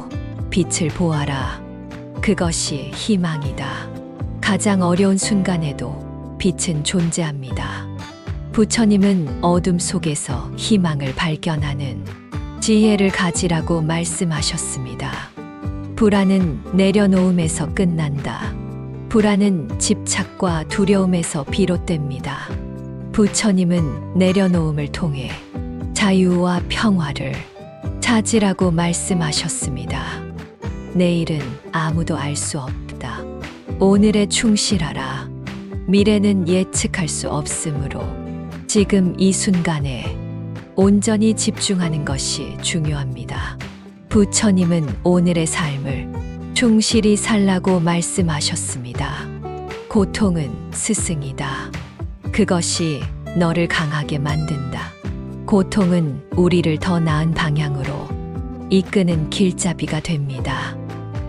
빛을 보아라. 그것이 희망이다. 가장 어려운 순간에도 빛은 존재합니다. 부처님은 어둠 속에서 희망을 발견하는 지혜를 가지라고 말씀하셨습니다. 불안은 내려놓음에서 끝난다. 불안은 집착과 두려움에서 비롯됩니다. 부처님은 내려놓음을 통해 자유와 평화를 찾으라고 말씀하셨습니다. 내일은 아무도 알 수 없다. 오늘에 충실하라. 미래는 예측할 수 없으므로 지금 이 순간에 온전히 집중하는 것이 중요합니다. 부처님은 오늘의 삶을 충실히 살라고 말씀하셨습니다. 고통은 스승이다. 그것이 너를 강하게 만든다. 고통은 우리를 더 나은 방향으로 이끄는 길잡이가 됩니다.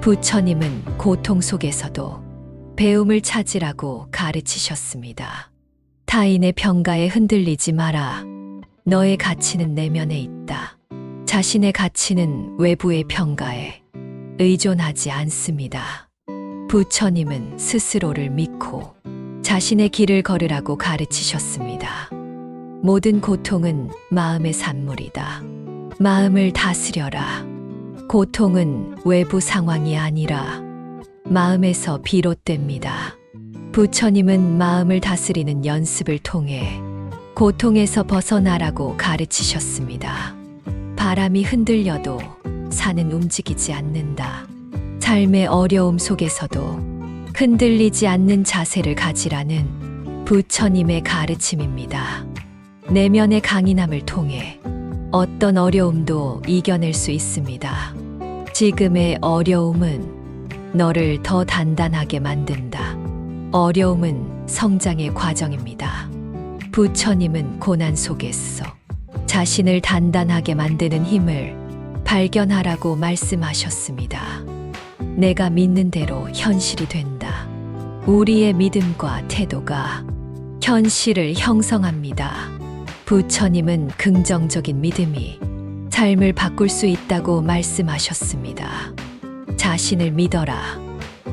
부처님은 고통 속에서도 배움을 찾으라고 가르치셨습니다. 타인의 평가에 흔들리지 마라. 너의 가치는 내면에 있다. 자신의 가치는 외부의 평가에 의존하지 않습니다. 부처님은 스스로를 믿고 자신의 길을 걸으라고 가르치셨습니다. 모든 고통은 마음의 산물이다. 마음을 다스려라. 고통은 외부 상황이 아니라 마음에서 비롯됩니다. 부처님은 마음을 다스리는 연습을 통해 고통에서 벗어나라고 가르치셨습니다. 바람이 흔들려도 산은 움직이지 않는다. 삶의 어려움 속에서도 흔들리지 않는 자세를 가지라는 부처님의 가르침입니다. 내면의 강인함을 통해 어떤 어려움도 이겨낼 수 있습니다. 지금의 어려움은 너를 더 단단하게 만든다. 어려움은 성장의 과정입니다. 부처님은 고난 속에서 자신을 단단하게 만드는 힘을 발견하라고 말씀하셨습니다. 내가 믿는 대로 현실이 된다. 우리의 믿음과 태도가 현실을 형성합니다. 부처님은 긍정적인 믿음이 삶을 바꿀 수 있다고 말씀하셨습니다. 자신을 믿어라.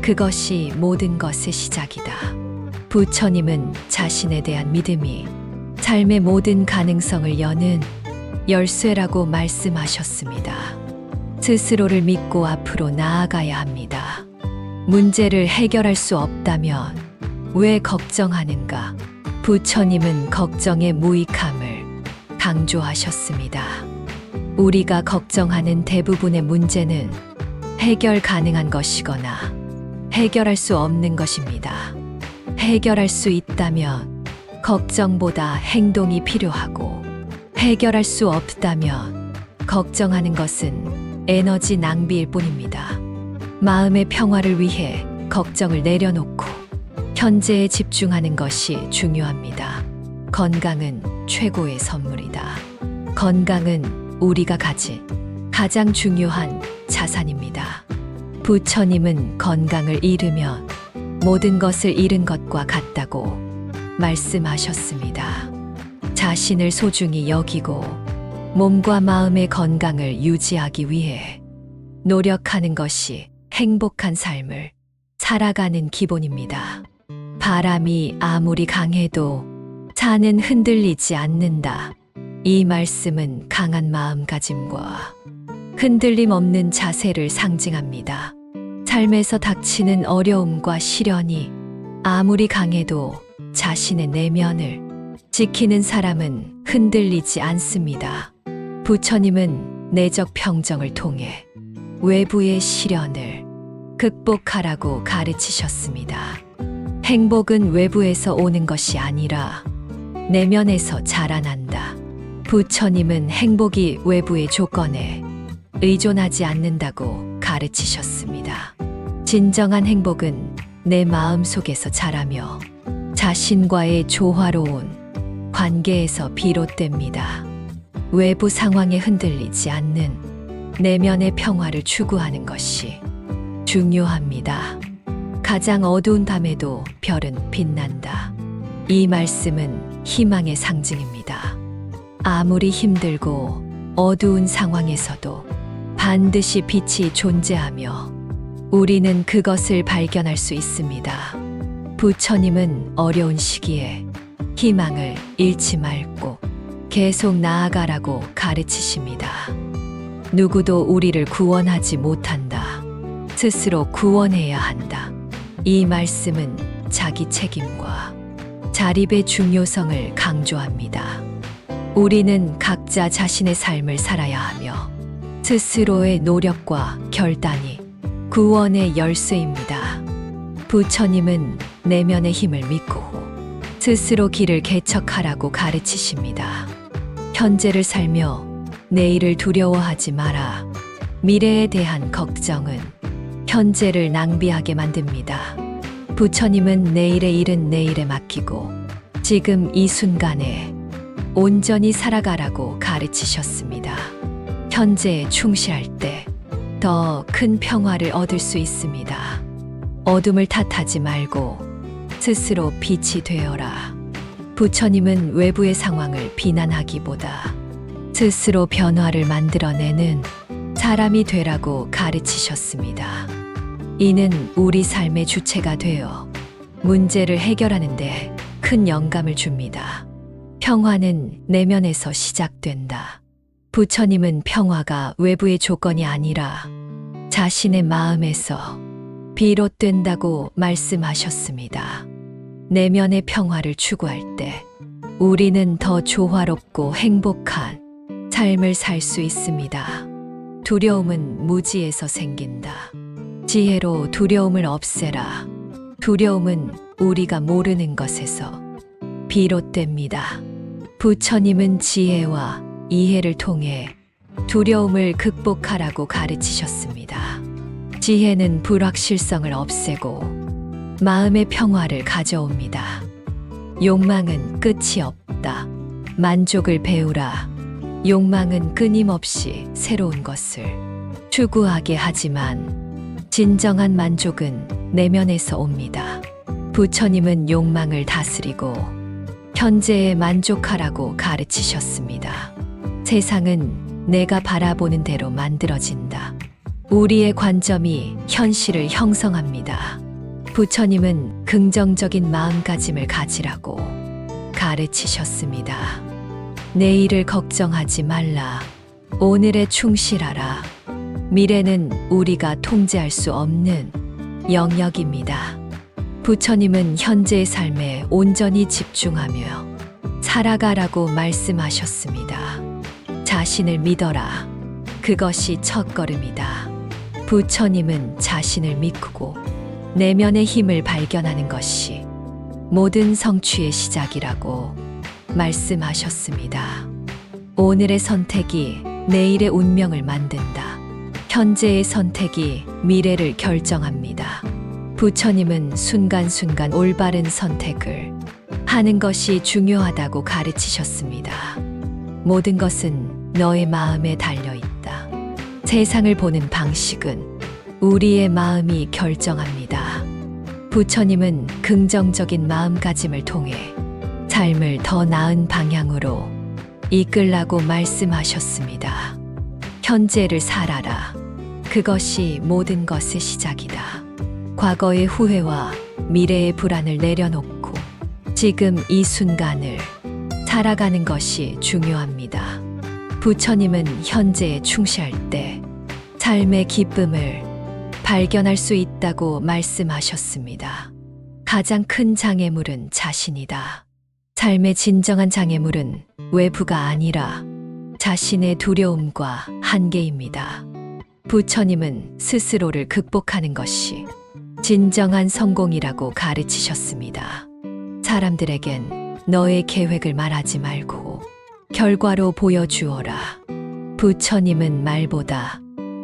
그것이 모든 것의 시작이다. 부처님은 자신에 대한 믿음이 삶의 모든 가능성을 여는 열쇠라고 말씀하셨습니다. 스스로를 믿고 앞으로 나아가야 합니다. 문제를 해결할 수 없다면 왜 걱정하는가? 부처님은 걱정의 무익함을 강조하셨습니다. 우리가 걱정하는 대부분의 문제는 해결 가능한 것이거나 해결할 수 없는 것입니다. 해결할 수 있다면 걱정보다 행동이 필요하고 해결할 수 없다면 걱정하는 것은 에너지 낭비일 뿐입니다. 마음의 평화를 위해 걱정을 내려놓고 현재에 집중하는 것이 중요합니다. 건강은 최고의 선물이다. 건강은 우리가 가진 가장 중요한 자산입니다. 부처님은 건강을 잃으면 모든 것을 잃은 것과 같다고 말씀하셨습니다. 자신을 소중히 여기고 몸과 마음의 건강을 유지하기 위해 노력하는 것이 행복한 삶을 살아가는 기본입니다. 바람이 아무리 강해도 산은 흔들리지 않는다. 이 말씀은 강한 마음가짐과 흔들림 없는 자세를 상징합니다. 삶에서 닥치는 어려움과 시련이 아무리 강해도 자신의 내면을 지키는 사람은 흔들리지 않습니다. 부처님은 내적 평정을 통해 외부의 시련을 극복하라고 가르치셨습니다. 행복은 외부에서 오는 것이 아니라 내면에서 자라난다. 부처님은 행복이 외부의 조건에 의존하지 않는다고 가르치셨습니다. 진정한 행복은 내 마음 속에서 자라며 자신과의 조화로운 관계에서 비롯됩니다. 외부 상황에 흔들리지 않는 내면의 평화를 추구하는 것이 중요합니다. 가장 어두운 밤에도 별은 빛난다. 이 말씀은 희망의 상징입니다. 아무리 힘들고 어두운 상황에서도 반드시 빛이 존재하며 우리는 그것을 발견할 수 있습니다. 부처님은 어려운 시기에 희망을 잃지 말고 계속 나아가라고 가르치십니다. 누구도 우리를 구원하지 못한다. 스스로 구원해야 한다. 이 말씀은 자기 책임과 자립의 중요성을 강조합니다. 우리는 각자 자신의 삶을 살아야 하며 스스로의 노력과 결단이 구원의 열쇠입니다. 부처님은 내면의 힘을 믿고 스스로 길을 개척하라고 가르치십니다. 현재를 살며 내일을 두려워하지 마라. 미래에 대한 걱정은 현재를 낭비하게 만듭니다. 부처님은 내일의 일은 내일에 맡기고 지금 이 순간에 온전히 살아가라고 가르치셨습니다. 현재에 충실할 때 더 큰 평화를 얻을 수 있습니다. 어둠을 탓하지 말고 스스로 빛이 되어라. 부처님은 외부의 상황을 비난하기보다 스스로 변화를 만들어내는 사람이 되라고 가르치셨습니다. 이는 우리 삶의 주체가 되어 문제를 해결하는데 큰 영감을 줍니다. 평화는 내면에서 시작된다. 부처님은 평화가 외부의 조건이 아니라 자신의 마음에서 비롯된다고 말씀하셨습니다. 내면의 평화를 추구할 때 우리는 더 조화롭고 행복한 삶을 살 수 있습니다. 두려움은 무지에서 생긴다. 지혜로 두려움을 없애라. 두려움은 우리가 모르는 것에서 비롯됩니다. 부처님은 지혜와 이해를 통해 두려움을 극복하라고 가르치셨습니다. 지혜는 불확실성을 없애고 마음의 평화를 가져옵니다. 욕망은 끝이 없다. 만족을 배우라. 욕망은 끊임없이 새로운 것을 추구하게 하지만 진정한 만족은 내면에서 옵니다. 부처님은 욕망을 다스리고 현재에 만족하라고 가르치셨습니다. 세상은 내가 바라보는 대로 만들어진다. 우리의 관점이 현실을 형성합니다. 부처님은 긍정적인 마음가짐을 가지라고 가르치셨습니다. 내일을 걱정하지 말라. 오늘에 충실하라. 미래는 우리가 통제할 수 없는 영역입니다. 부처님은 현재의 삶에 온전히 집중하며 살아가라고 말씀하셨습니다. 자신을 믿어라. 그것이 첫걸음이다. 부처님은 자신을 믿고 내면의 힘을 발견하는 것이 모든 성취의 시작이라고 말씀하셨습니다. 오늘의 선택이 내일의 운명을 만든다. 현재의 선택이 미래를 결정합니다. 부처님은 순간순간 올바른 선택을 하는 것이 중요하다고 가르치셨습니다. 모든 것은 너의 마음에 달려 있다. 세상을 보는 방식은 우리의 마음이 결정합니다. 부처님은 긍정적인 마음가짐을 통해 삶을 더 나은 방향으로 이끌라고 말씀하셨습니다. 현재를 살아라. 그것이 모든 것의 시작이다. 과거의 후회와 미래의 불안을 내려놓고 지금 이 순간을 살아가는 것이 중요합니다. 부처님은 현재에 충실할 때 삶의 기쁨을 발견할 수 있다고 말씀하셨습니다. 가장 큰 장애물은 자신이다. 삶의 진정한 장애물은 외부가 아니라 자신의 두려움과 한계입니다. 부처님은 스스로를 극복하는 것이 진정한 성공이라고 가르치셨습니다. 사람들에겐 너의 계획을 말하지 말고 결과로 보여주어라. 부처님은 말보다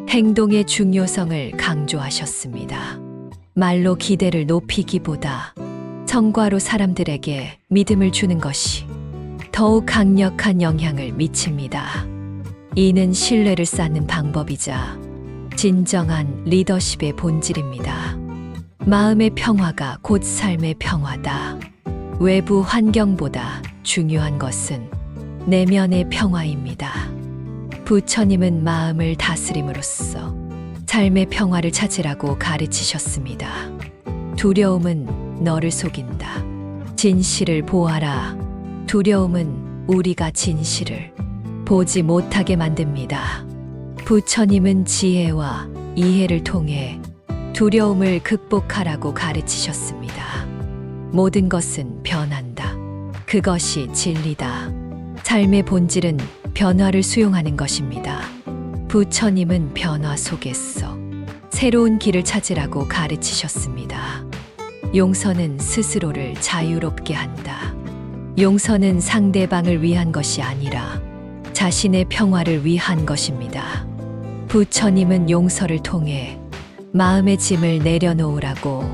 행동의 중요성을 강조하셨습니다. 말로 기대를 높이기보다 성과로 사람들에게 믿음을 주는 것이 더욱 강력한 영향을 미칩니다. 이는 신뢰를 쌓는 방법이자 진정한 리더십의 본질입니다. 마음의 평화가 곧 삶의 평화다. 외부 환경보다 중요한 것은 내면의 평화입니다. 부처님은 마음을 다스림으로써 삶의 평화를 찾으라고 가르치셨습니다. 두려움은 너를 속인다. 진실을 보아라. 두려움은 우리가 진실을 보지 못하게 만듭니다. 부처님은 지혜와 이해를 통해 두려움을 극복하라고 가르치셨습니다. 모든 것은 변한다. 그것이 진리다. 삶의 본질은 변화를 수용하는 것입니다. 부처님은 변화 속에서 새로운 길을 찾으라고 가르치셨습니다. 용서는 스스로를 자유롭게 한다. 용서는 상대방을 위한 것이 아니라 자신의 평화를 위한 것입니다. 부처님은 용서를 통해 마음의 짐을 내려놓으라고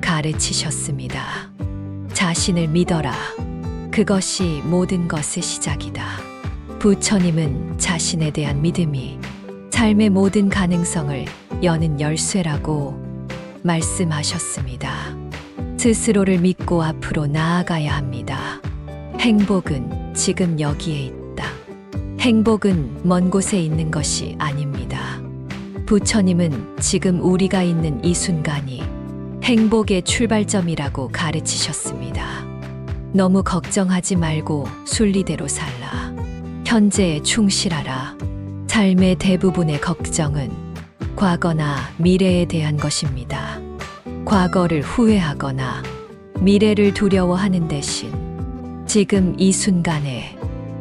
가르치셨습니다. 자신을 믿어라. 그것이 모든 것의 시작이다. 부처님은 자신에 대한 믿음이 삶의 모든 가능성을 여는 열쇠라고 말씀하셨습니다. 스스로를 믿고 앞으로 나아가야 합니다. 행복은 지금 여기에 있다. 행복은 먼 곳에 있는 것이 아닙니다. 부처님은 지금 우리가 있는 이 순간이 행복의 출발점이라고 가르치셨습니다. 너무 걱정하지 말고 순리대로 살라. 현재에 충실하라. 삶의 대부분의 걱정은 과거나 미래에 대한 것입니다. 과거를 후회하거나 미래를 두려워하는 대신 지금 이 순간에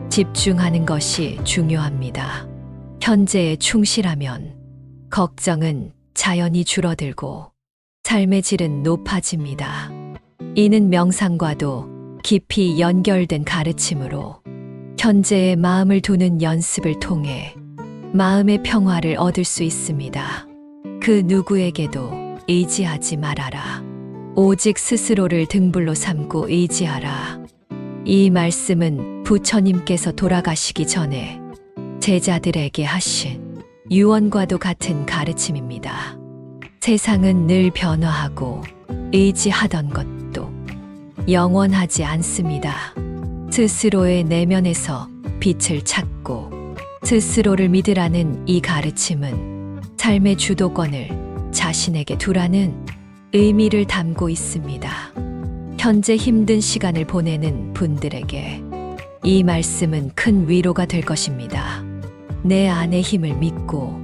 집중하는 것이 중요합니다. 현재에 충실하면 걱정은 자연히 줄어들고 삶의 질은 높아집니다. 이는 명상과도 깊이 연결된 가르침으로 현재에 마음을 두는 연습을 통해 마음의 평화를 얻을 수 있습니다. 그 누구에게도 의지하지 말아라. 오직 스스로를 등불로 삼고 의지하라. 이 말씀은 부처님께서 돌아가시기 전에 제자들에게 하신 유언과도 같은 가르침입니다. 세상은 늘 변화하고 의지하던 것도 영원하지 않습니다. 스스로의 내면에서 빛을 찾고 스스로를 믿으라는 이 가르침은 삶의 주도권을 자신에게 두라는 의미를 담고 있습니다. 현재 힘든 시간을 보내는 분들에게 이 말씀은 큰 위로가 될 것입니다. 내 안의 힘을 믿고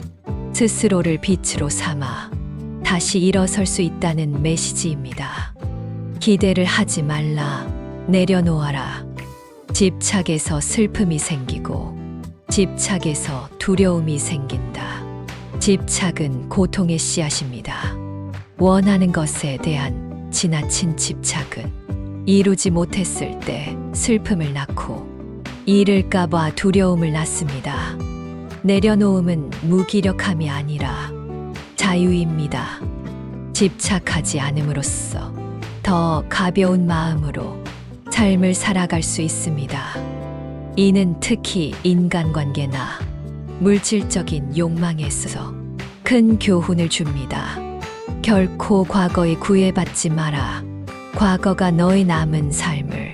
스스로를 빛으로 삼아 다시 일어설 수 있다는 메시지입니다. 기대를 하지 말라. 내려놓아라. 집착에서 슬픔이 생기고 집착에서 두려움이 생긴다. 집착은 고통의 씨앗입니다. 원하는 것에 대한 지나친 집착은 이루지 못했을 때 슬픔을 낳고 잃을까봐 두려움을 낳습니다. 내려놓음은 무기력함이 아니라 자유입니다. 집착하지 않음으로써 더 가벼운 마음으로 삶을 살아갈 수 있습니다. 이는 특히 인간관계나 물질적인 욕망에 있어서 큰 교훈을 줍니다. 결코 과거에 구애받지 마라. 과거가 너의 남은 삶을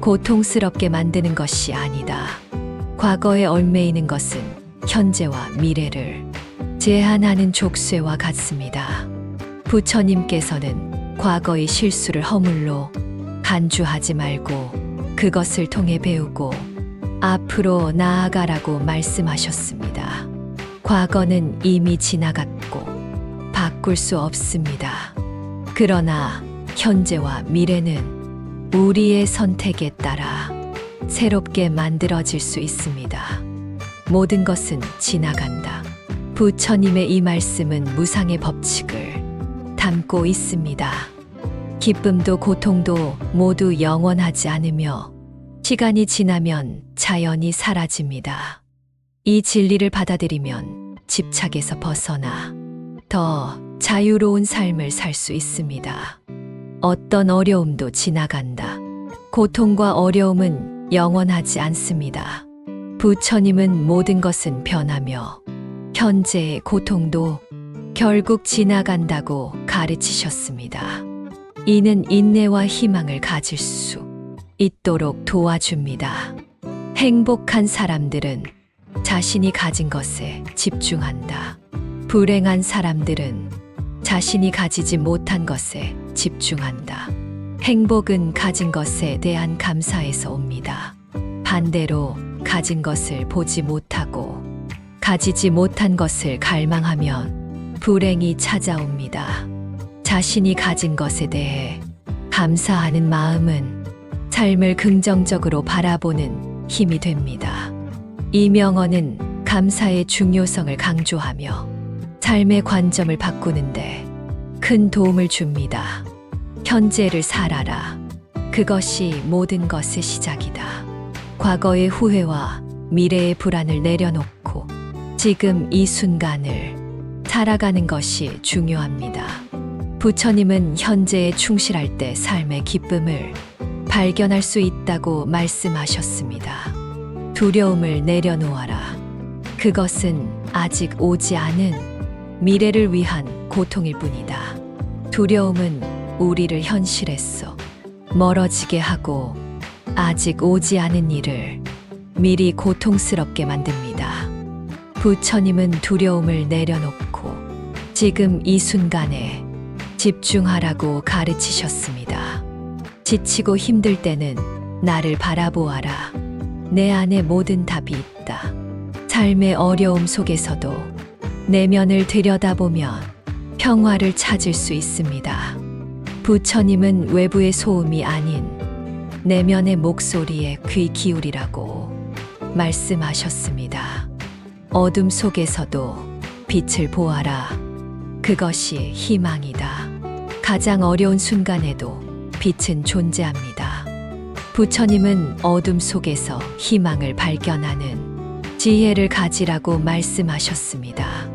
고통스럽게 만드는 것이 아니다. 과거에 얽매이는 것은 현재와 미래를 제한하는 족쇄와 같습니다. 부처님께서는 과거의 실수를 허물로 간주하지 말고 그것을 통해 배우고 앞으로 나아가라고 말씀하셨습니다. 과거는 이미 지나갔고 바꿀 수 없습니다. 그러나 현재와 미래는 우리의 선택에 따라 새롭게 만들어질 수 있습니다. 모든 것은 지나간다. 부처님의 이 말씀은 무상의 법칙을 담고 있습니다. 기쁨도 고통도 모두 영원하지 않으며 시간이 지나면 자연히 사라집니다. 이 진리를 받아들이면 집착에서 벗어나 더 자유로운 삶을 살 수 있습니다. 어떤 어려움도 지나간다. 고통과 어려움은 영원하지 않습니다. 부처님은 모든 것은 변하며 현재의 고통도 결국 지나간다고 가르치셨습니다. 이는 인내와 희망을 가질 수 있도록 도와줍니다. 행복한 사람들은 자신이 가진 것에 집중한다. 불행한 사람들은 자신이 가지지 못한 것에 집중한다. 행복은 가진 것에 대한 감사에서 옵니다. 반대로 가진 것을 보지 못하고 가지지 못한 것을 갈망하면 불행이 찾아옵니다. 자신이 가진 것에 대해 감사하는 마음은 삶을 긍정적으로 바라보는 힘이 됩니다. 이 명언은 감사의 중요성을 강조하며 삶의 관점을 바꾸는데 큰 도움을 줍니다. 현재를 살아라. 그것이 모든 것의 시작이다. 과거의 후회와 미래의 불안을 내려놓고 지금 이 순간을 살아가는 것이 중요합니다. 부처님은 현재에 충실할 때 삶의 기쁨을 발견할 수 있다고 말씀하셨습니다. 두려움을 내려놓아라. 그것은 아직 오지 않은 미래를 위한 고통일 뿐이다. 두려움은 우리를 현실에서 멀어지게 하고 아직 오지 않은 일을 미리 고통스럽게 만듭니다. 부처님은 두려움을 내려놓고 지금 이 순간에 집중하라고 가르치셨습니다. 지치고 힘들 때는 나를 바라보아라. 내 안에 모든 답이 있다. 삶의 어려움 속에서도 내면을 들여다보면 평화를 찾을 수 있습니다. 부처님은 외부의 소음이 아닌 내면의 목소리에 귀 기울이라고 말씀하셨습니다. 어둠 속에서도 빛을 보아라. 그것이 희망이다. 가장 어려운 순간에도 빛은 존재합니다. 부처님은 어둠 속에서 희망을 발견하는 지혜를 가지라고 말씀하셨습니다.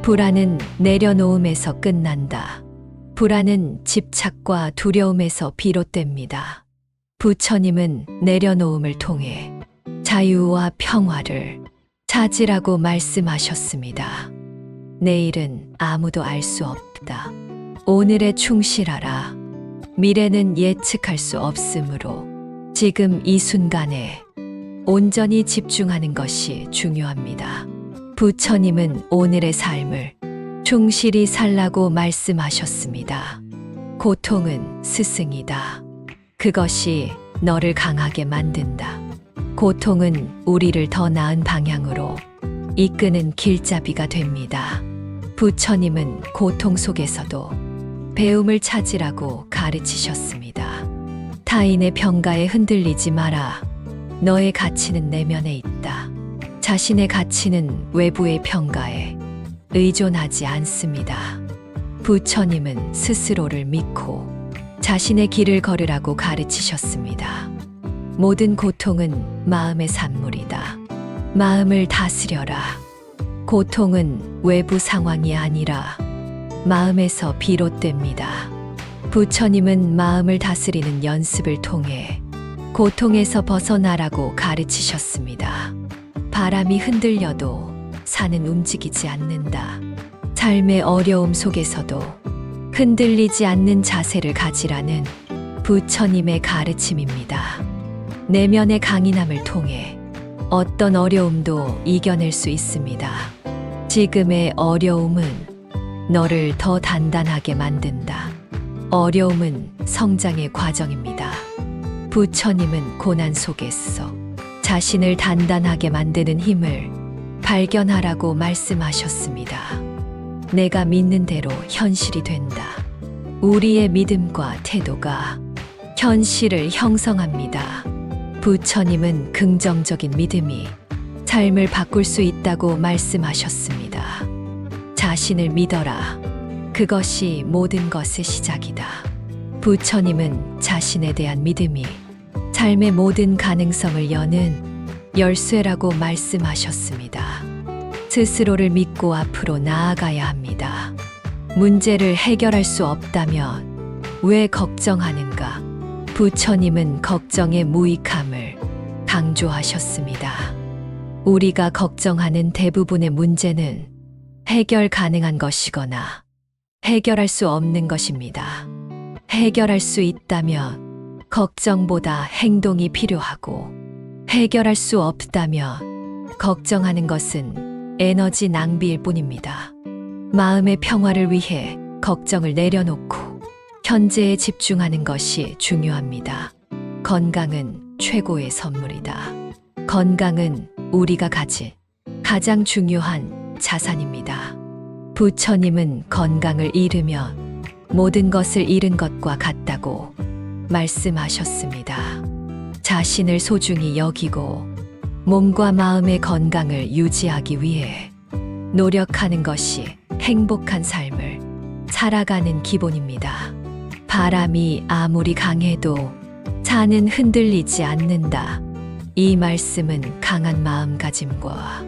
불안은 내려놓음에서 끝난다. 불안은 집착과 두려움에서 비롯됩니다. 부처님은 내려놓음을 통해 자유와 평화를 찾으라고 말씀하셨습니다. 내일은 아무도 알 수 없다. 오늘에 충실하라. 미래는 예측할 수 없으므로 지금 이 순간에 온전히 집중하는 것이 중요합니다. 부처님은 오늘의 삶을 충실히 살라고 말씀하셨습니다. 고통은 스승이다. 그것이 너를 강하게 만든다. 고통은 우리를 더 나은 방향으로 이끄는 길잡이가 됩니다. 부처님은 고통 속에서도 배움을 찾으라고 가르치셨습니다. 타인의 평가에 흔들리지 마라. 너의 가치는 내면에 있다. 자신의 가치는 외부의 평가에 의존하지 않습니다. 부처님은 스스로를 믿고 자신의 길을 걸으라고 가르치셨습니다. 모든 고통은 마음의 산물이다. 마음을 다스려라. 고통은 외부 상황이 아니라 마음에서 비롯됩니다. 부처님은 마음을 다스리는 연습을 통해 고통에서 벗어나라고 가르치셨습니다. 바람이 흔들려도 산은 움직이지 않는다. 삶의 어려움 속에서도 흔들리지 않는 자세를 가지라는 부처님의 가르침입니다. 내면의 강인함을 통해 어떤 어려움도 이겨낼 수 있습니다. 지금의 어려움은 너를 더 단단하게 만든다. 어려움은 성장의 과정입니다. 부처님은 고난 속에서 자신을 단단하게 만드는 힘을 발견하라고 말씀하셨습니다. 내가 믿는 대로 현실이 된다. 우리의 믿음과 태도가 현실을 형성합니다. 부처님은 긍정적인 믿음이 삶을 바꿀 수 있다고 말씀하셨습니다. 자신을 믿어라. 그것이 모든 것의 시작이다. 부처님은 자신에 대한 믿음이 삶의 모든 가능성을 여는 열쇠라고 말씀하셨습니다. 스스로를 믿고 앞으로 나아가야 합니다. 문제를 해결할 수 없다면 왜 걱정하는가? 부처님은 걱정의 무익함을 강조하셨습니다. 우리가 걱정하는 대부분의 문제는 해결 가능한 것이거나 해결할 수 없는 것입니다. 해결할 수 있다면 걱정보다 행동이 필요하고 해결할 수 없다면 걱정하는 것은 에너지 낭비일 뿐입니다. 마음의 평화를 위해 걱정을 내려놓고 현재에 집중하는 것이 중요합니다. 건강은 최고의 선물이다. 건강은 우리가 가진 가장 중요한 자산입니다. 부처님은 건강을 잃으면 모든 것을 잃은 것과 같다고 말씀하셨습니다. 자신을 소중히 여기고 몸과 마음의 건강을 유지하기 위해 노력하는 것이 행복한 삶을 살아가는 기본입니다. 바람이 아무리 강해도 산은 흔들리지 않는다. 이 말씀은 강한 마음가짐과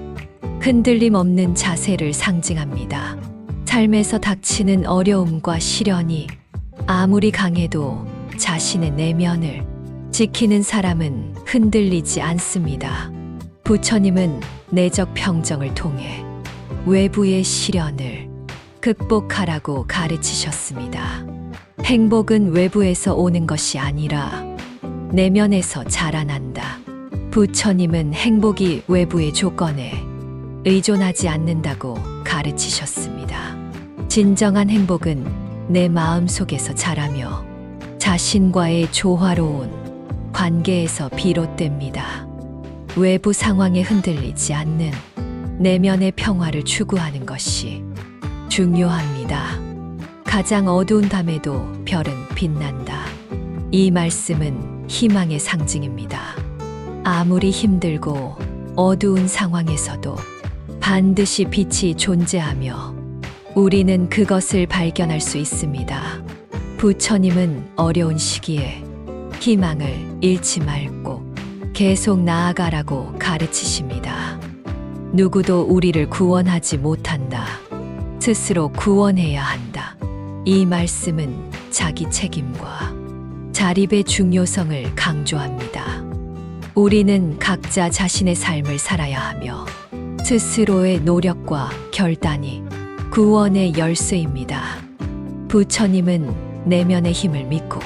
흔들림 없는 자세를 상징합니다. 삶에서 닥치는 어려움과 시련이 아무리 강해도 자신의 내면을 지키는 사람은 흔들리지 않습니다. 부처님은 내적 평정을 통해 외부의 시련을 극복하라고 가르치셨습니다. 행복은 외부에서 오는 것이 아니라 내면에서 자라난다. 부처님은 행복이 외부의 조건에 의존하지 않는다고 가르치셨습니다. 진정한 행복은 내 마음 속에서 자라며 자신과의 조화로운 관계에서 비롯됩니다. 외부 상황에 흔들리지 않는 내면의 평화를 추구하는 것이 중요합니다. 가장 어두운 밤에도 별은 빛난다. 이 말씀은 희망의 상징입니다. 아무리 힘들고 어두운 상황에서도 반드시 빛이 존재하며 우리는 그것을 발견할 수 있습니다. 부처님은 어려운 시기에 희망을 잃지 말고 계속 나아가라고 가르치십니다. 누구도 우리를 구원하지 못한다. 스스로 구원해야 한다. 이 말씀은 자기 책임과 자립의 중요성을 강조합니다. 우리는 각자 자신의 삶을 살아야 하며 스스로의 노력과 결단이 구원의 열쇠입니다. 부처님은 내면의 힘을 믿고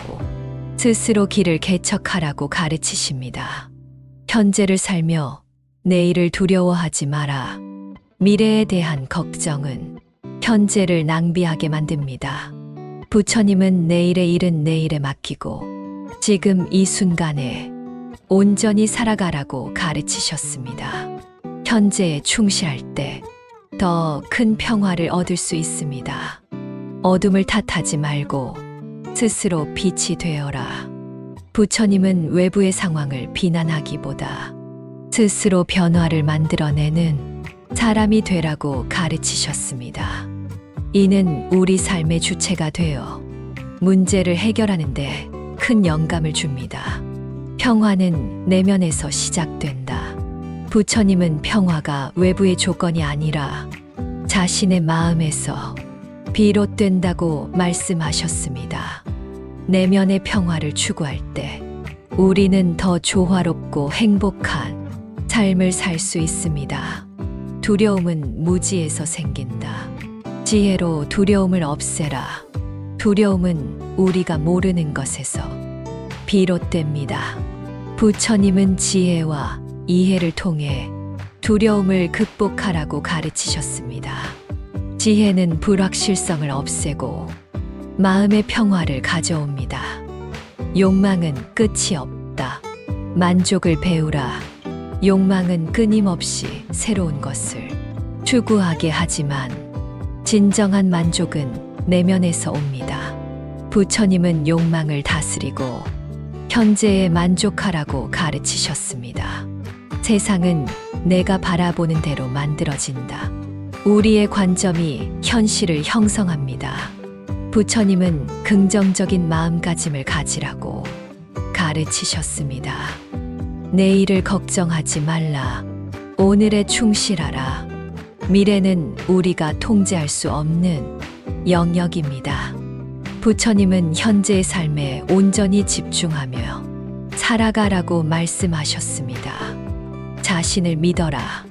스스로 길을 개척하라고 가르치십니다. 현재를 살며 내일을 두려워하지 마라. 미래에 대한 걱정은 현재를 낭비하게 만듭니다. 부처님은 내일의 일은 내일에 맡기고 지금 이 순간에 온전히 살아가라고 가르치셨습니다. 현재에 충실할 때 더 큰 평화를 얻을 수 있습니다. 어둠을 탓하지 말고 스스로 빛이 되어라. 부처님은 외부의 상황을 비난하기보다 스스로 변화를 만들어내는 사람이 되라고 가르치셨습니다. 이는 우리 삶의 주체가 되어 문제를 해결하는데 큰 영감을 줍니다. 평화는 내면에서 시작된다. 부처님은 평화가 외부의 조건이 아니라 자신의 마음에서 비롯된다고 말씀하셨습니다. 내면의 평화를 추구할 때 우리는 더 조화롭고 행복한 삶을 살 수 있습니다. 두려움은 무지에서 생긴다. 지혜로 두려움을 없애라. 두려움은 우리가 모르는 것에서 비롯됩니다. 부처님은 지혜와 이해를 통해 두려움을 극복하라고 가르치셨습니다. 지혜는 불확실성을 없애고 마음의 평화를 가져옵니다. 욕망은 끝이 없다. 만족을 배우라. 욕망은 끊임없이 새로운 것을 추구하게 하지만 진정한 만족은 내면에서 옵니다. 부처님은 욕망을 다스리고 현재에 만족하라고 가르치셨습니다. 세상은 내가 바라보는 대로 만들어진다. 우리의 관점이 현실을 형성합니다. 부처님은 긍정적인 마음가짐을 가지라고 가르치셨습니다. 내일을 걱정하지 말라. 오늘에 충실하라. 미래는 우리가 통제할 수 없는 영역입니다. 부처님은 현재의 삶에 온전히 집중하며 살아가라고 말씀하셨습니다. 자신을 믿어라.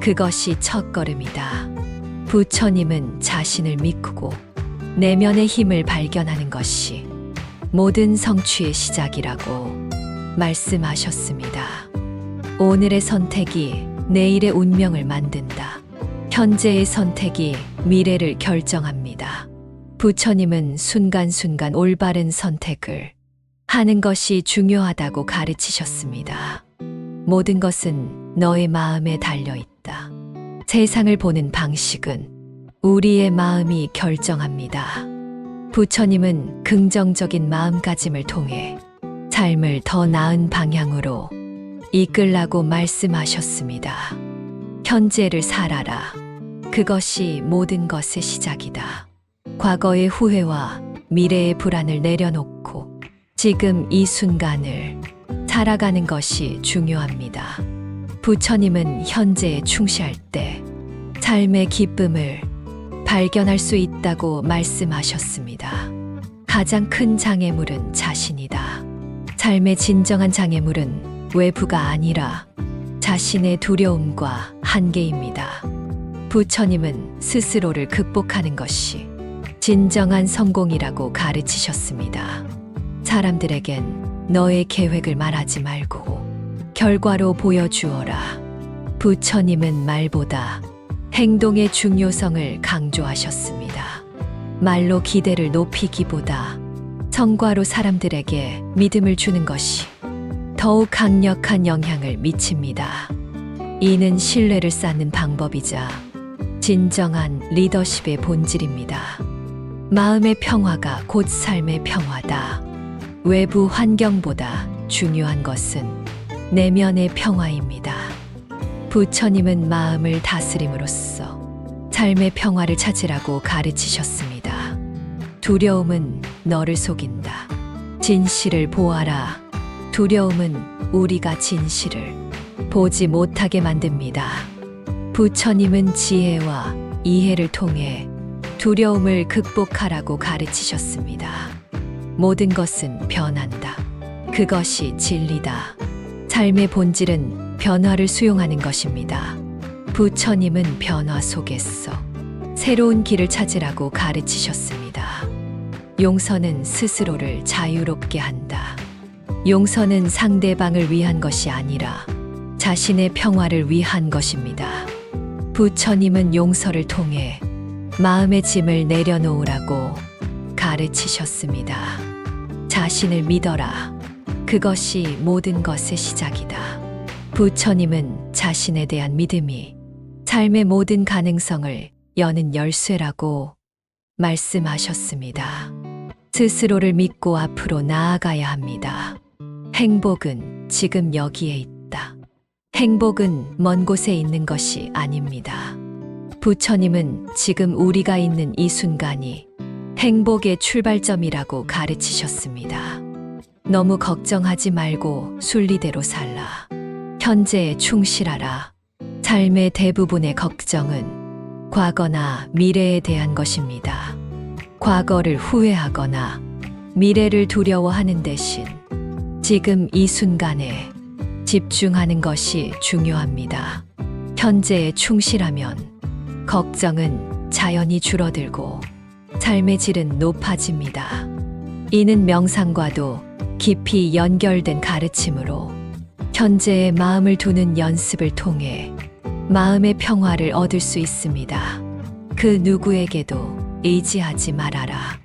그것이 첫걸음이다. 부처님은 자신을 믿고 내면의 힘을 발견하는 것이 모든 성취의 시작이라고 말씀하셨습니다. 오늘의 선택이 내일의 운명을 만든다. 현재의 선택이 미래를 결정합니다. 부처님은 순간순간 올바른 선택을 하는 것이 중요하다고 가르치셨습니다. 모든 것은 너의 마음에 달려 있다. 세상을 보는 방식은 우리의 마음이 결정합니다. 부처님은 긍정적인 마음가짐을 통해 삶을 더 나은 방향으로 이끌라고 말씀하셨습니다. 현재를 살아라. 그것이 모든 것의 시작이다. 과거의 후회와 미래의 불안을 내려놓고 지금 이 순간을 살아가는 것이 중요합니다. 부처님은 현재에 충실할 때 삶의 기쁨을 발견할 수 있다고 말씀하셨습니다. 가장 큰 장애물은 자신이다. 삶의 진정한 장애물은 외부가 아니라 자신의 두려움과 한계입니다. 부처님은 스스로를 극복하는 것이 진정한 성공이라고 가르치셨습니다. 사람들에겐 너의 계획을 말하지 말고 결과로 보여주어라. 부처님은 말보다 행동의 중요성을 강조하셨습니다. 말로 기대를 높이기보다 성과로 사람들에게 믿음을 주는 것이 더욱 강력한 영향을 미칩니다. 이는 신뢰를 쌓는 방법이자 진정한 리더십의 본질입니다. 마음의 평화가 곧 삶의 평화다. 외부 환경보다 중요한 것은 내면의 평화입니다. 부처님은 마음을 다스림으로써 삶의 평화를 찾으라고 가르치셨습니다. 두려움은 너를 속인다. 진실을 보아라. 두려움은 우리가 진실을 보지 못하게 만듭니다. 부처님은 지혜와 이해를 통해 두려움을 극복하라고 가르치셨습니다. 모든 것은 변한다. 그것이 진리다. 삶의 본질은 변화를 수용하는 것입니다. 부처님은 변화 속에서 새로운 길을 찾으라고 가르치셨습니다. 용서는 스스로를 자유롭게 한다. 용서는 상대방을 위한 것이 아니라 자신의 평화를 위한 것입니다. 부처님은 용서를 통해 마음의 짐을 내려놓으라고 가르치셨습니다. 자신을 믿어라. 그것이 모든 것의 시작이다. 부처님은 자신에 대한 믿음이 삶의 모든 가능성을 여는 열쇠라고 말씀하셨습니다. 스스로를 믿고 앞으로 나아가야 합니다. 행복은 지금 여기에 있다. 행복은 먼 곳에 있는 것이 아닙니다. 부처님은 지금 우리가 있는 이 순간이 행복의 출발점이라고 가르치셨습니다. 너무 걱정하지 말고 순리대로 살라. 현재에 충실하라. 삶의 대부분의 걱정은 과거나 미래에 대한 것입니다. 과거를 후회하거나 미래를 두려워하는 대신 지금 이 순간에 집중하는 것이 중요합니다. 현재에 충실하면 걱정은 자연히 줄어들고 삶의 질은 높아집니다. 이는 명상과도 깊이 연결된 가르침으로 현재에 마음을 두는 연습을 통해 마음의 평화를 얻을 수 있습니다. 그 누구에게도 의지하지 말아라.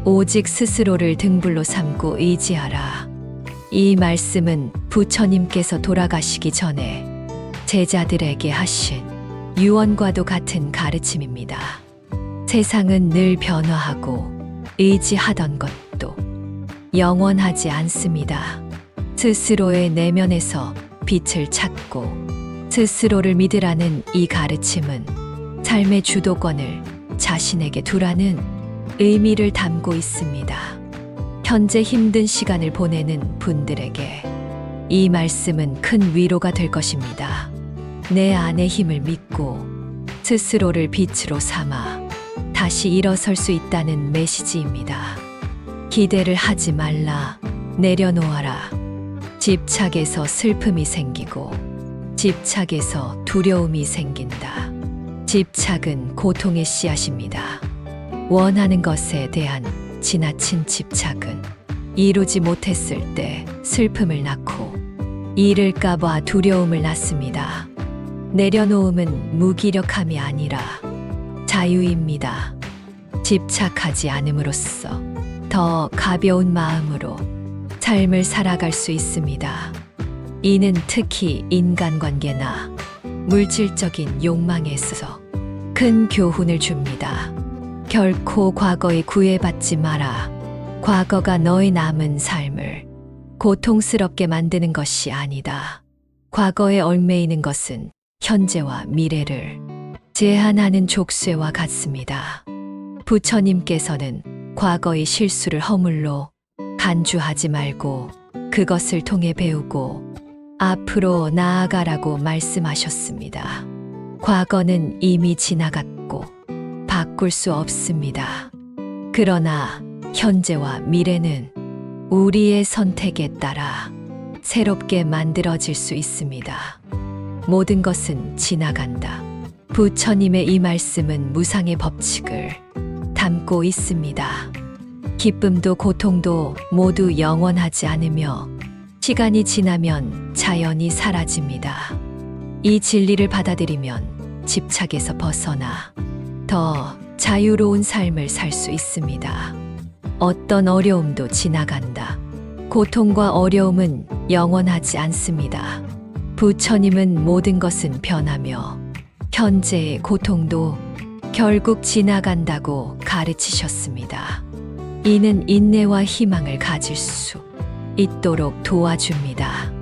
오직 스스로를 등불로 삼고 의지하라. 이 말씀은 부처님께서 돌아가시기 전에 제자들에게 하신 유언과도 같은 가르침입니다. 세상은 늘 변화하고 의지하던 것도 영원하지 않습니다. 스스로의 내면에서 빛을 찾고 스스로를 믿으라는 이 가르침은 삶의 주도권을 자신에게 두라는 의미를 담고 있습니다. 현재 힘든 시간을 보내는 분들에게 이 말씀은 큰 위로가 될 것입니다. 내 안의 힘을 믿고 스스로를 빛으로 삼아 다시 일어설 수 있다는 메시지입니다. 기대를 하지 말라. 내려놓아라. 집착에서 슬픔이 생기고 집착에서 두려움이 생긴다. 집착은 고통의 씨앗입니다. 원하는 것에 대한 지나친 집착은 이루지 못했을 때 슬픔을 낳고 잃을까봐 두려움을 낳습니다. 내려놓음은 무기력함이 아니라 자유입니다. 집착하지 않음으로써 더 가벼운 마음으로 삶을 살아갈 수 있습니다. 이는 특히 인간관계나 물질적인 욕망에서 큰 교훈을 줍니다. 결코 과거에 구애받지 마라. 과거가 너의 남은 삶을 고통스럽게 만드는 것이 아니다. 과거에 얽매이는 것은 현재와 미래를 제한하는 족쇄와 같습니다. 부처님께서는 과거의 실수를 허물로 간주하지 말고 그것을 통해 배우고 앞으로 나아가라고 말씀하셨습니다. 과거는 이미 지나갔고 바꿀 수 없습니다. 그러나 현재와 미래는 우리의 선택에 따라 새롭게 만들어질 수 있습니다. 모든 것은 지나간다. 부처님의 이 말씀은 무상의 법칙을 담고 있습니다. 기쁨도 고통도 모두 영원하지 않으며 시간이 지나면 자연히 사라집니다. 이 진리를 받아들이면 집착에서 벗어나 더 자유로운 삶을 살 수 있습니다. 어떤 어려움도 지나간다. 고통과 어려움은 영원하지 않습니다. 부처님은 모든 것은 변하며 현재의 고통도 결국 지나간다고 가르치셨습니다. 이는 인내와 희망을 가질 수 있도록 도와줍니다.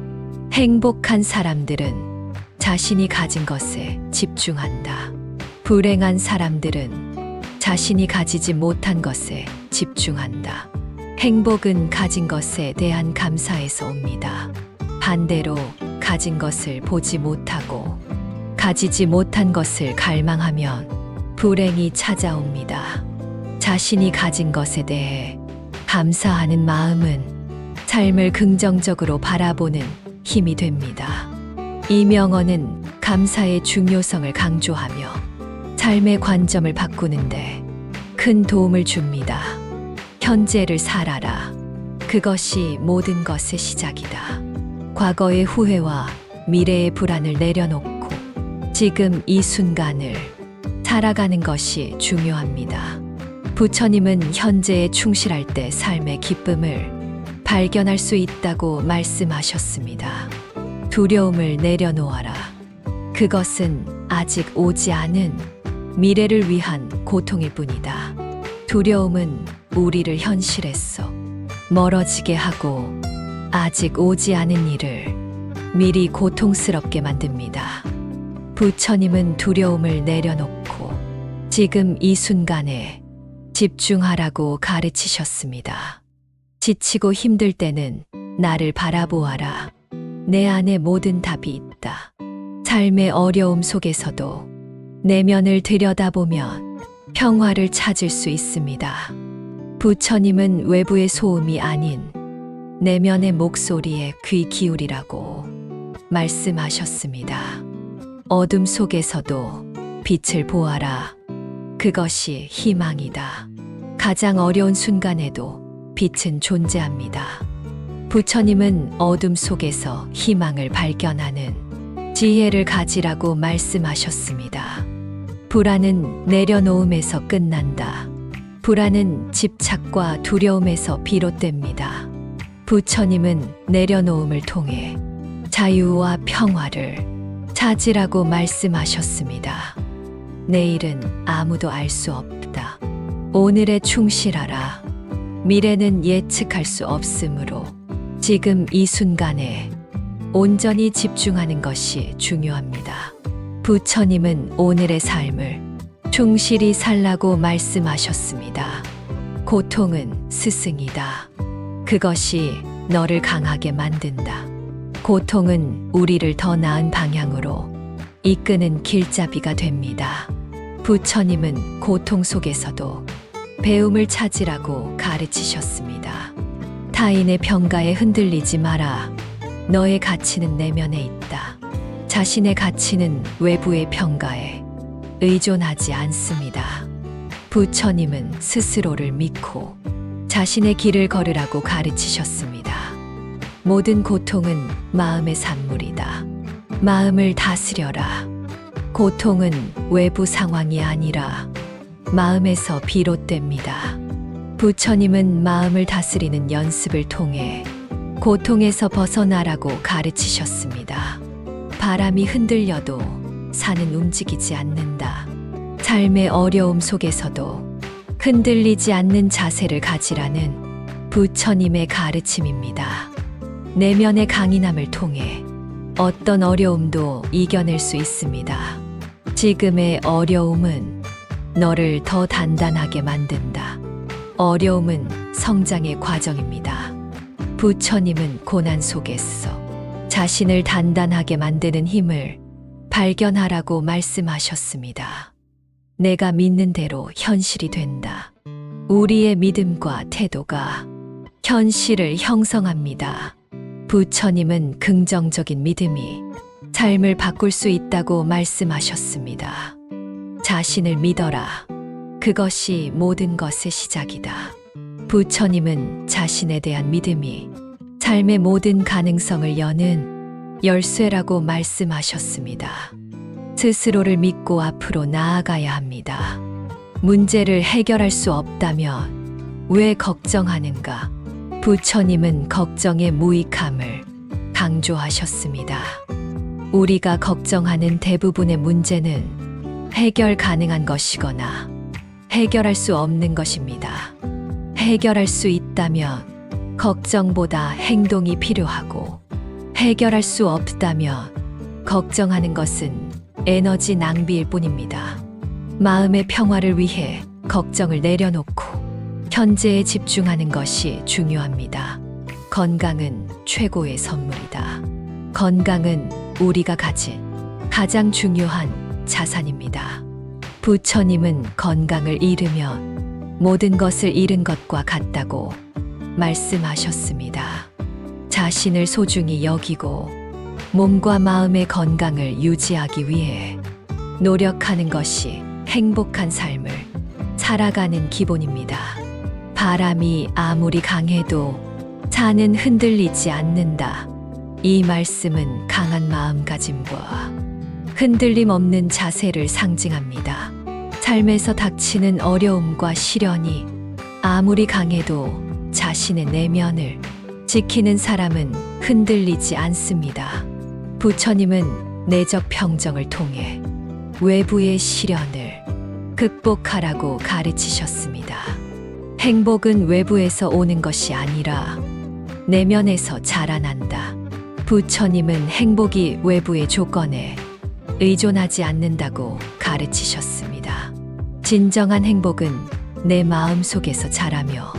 행복한 사람들은 자신이 가진 것에 집중한다. 불행한 사람들은 자신이 가지지 못한 것에 집중한다. 행복은 가진 것에 대한 감사에서 옵니다. 반대로 가진 것을 보지 못하고 가지지 못한 것을 갈망하면 불행이 찾아옵니다. 자신이 가진 것에 대해 감사하는 마음은 삶을 긍정적으로 바라보는 힘이 됩니다. 이명언은 감사의 중요성을 강조하며 삶의 관점을 바꾸는데 큰 도움을 줍니다. 현재를 살아라. 그것이 모든 것의 시작이다. 과거의 후회와 미래의 불안을 내려놓고 지금 이 순간을 살아가는 것이 중요합니다. 부처님은 현재에 충실할 때 삶의 기쁨을 발견할 수 있다고 말씀하셨습니다. 두려움을 내려놓아라. 그것은 아직 오지 않은 미래를 위한 고통일 뿐이다. 두려움은 우리를 현실에서 멀어지게 하고 아직 오지 않은 일을 미리 고통스럽게 만듭니다. 부처님은 두려움을 내려놓고 지금 이 순간에 집중하라고 가르치셨습니다. 지치고 힘들 때는 나를 바라보아라. 내 안에 모든 답이 있다. 삶의 어려움 속에서도 내면을 들여다보면 평화를 찾을 수 있습니다. 부처님은 외부의 소음이 아닌 내면의 목소리에 귀 기울이라고 말씀하셨습니다. 어둠 속에서도 빛을 보아라. 그것이 희망이다. 가장 어려운 순간에도 빛은 존재합니다. 부처님은 어둠 속에서 희망을 발견하는 지혜를 가지라고 말씀하셨습니다. 불안은 내려놓음에서 끝난다. 불안은 집착과 두려움에서 비롯됩니다. 부처님은 내려놓음을 통해 자유와 평화를 찾으라고 말씀하셨습니다. 내일은 아무도 알 수 없다. 오늘에 충실하라. 미래는 예측할 수 없으므로 지금 이 순간에 온전히 집중하는 것이 중요합니다. 부처님은 오늘의 삶을 충실히 살라고 말씀하셨습니다. 고통은 스승이다. 그것이 너를 강하게 만든다. 고통은 우리를 더 나은 방향으로 이끄는 길잡이가 됩니다. 부처님은 고통 속에서도 배움을 찾으라고 가르치셨습니다. 타인의 평가에 흔들리지 마라. 너의 가치는 내면에 있다. 자신의 가치는 외부의 평가에 의존하지 않습니다. 부처님은 스스로를 믿고 자신의 길을 걸으라고 가르치셨습니다. 모든 고통은 마음의 산물이다. 마음을 다스려라. 고통은 외부 상황이 아니라 마음에서 비롯됩니다. 부처님은 마음을 다스리는 연습을 통해 고통에서 벗어나라고 가르치셨습니다. 바람이 흔들려도 산은 움직이지 않는다. 삶의 어려움 속에서도 흔들리지 않는 자세를 가지라는 부처님의 가르침입니다. 내면의 강인함을 통해 어떤 어려움도 이겨낼 수 있습니다. 지금의 어려움은 너를 더 단단하게 만든다. 어려움은 성장의 과정입니다. 부처님은 고난 속에서 자신을 단단하게 만드는 힘을 발견하라고 말씀하셨습니다. 내가 믿는 대로 현실이 된다. 우리의 믿음과 태도가 현실을 형성합니다. 부처님은 긍정적인 믿음이 삶을 바꿀 수 있다고 말씀하셨습니다. 자신을 믿어라. 그것이 모든 것의 시작이다. 부처님은 자신에 대한 믿음이 삶의 모든 가능성을 여는 열쇠라고 말씀하셨습니다. 스스로를 믿고 앞으로 나아가야 합니다. 문제를 해결할 수 없다면 왜 걱정하는가? 부처님은 걱정의 무익함을 강조하셨습니다. 우리가 걱정하는 대부분의 문제는 해결 가능한 것이거나 해결할 수 없는 것입니다. 해결할 수 있다면 걱정보다 행동이 필요하고 해결할 수 없다면 걱정하는 것은 에너지 낭비일 뿐입니다. 마음의 평화를 위해 걱정을 내려놓고 현재에 집중하는 것이 중요합니다. 건강은 최고의 선물이다. 건강은 우리가 가진 가장 중요한 자산입니다. 부처님은 건강을 잃으면 모든 것을 잃은 것과 같다고 말씀하셨습니다. 자신을 소중히 여기고 몸과 마음의 건강을 유지하기 위해 노력하는 것이 행복한 삶을 살아가는 기본입니다. 바람이 아무리 강해도 산은 흔들리지 않는다. 이 말씀은 강한 마음가짐과 흔들림 없는 자세를 상징합니다. 삶에서 닥치는 어려움과 시련이 아무리 강해도 자신의 내면을 지키는 사람은 흔들리지 않습니다. 부처님은 내적 평정을 통해 외부의 시련을 극복하라고 가르치셨습니다. 행복은 외부에서 오는 것이 아니라 내면에서 자라난다. 부처님은 행복이 외부의 조건에 의존하지 않는다고 가르치셨습니다. 진정한 행복은 내 마음 속에서 자라며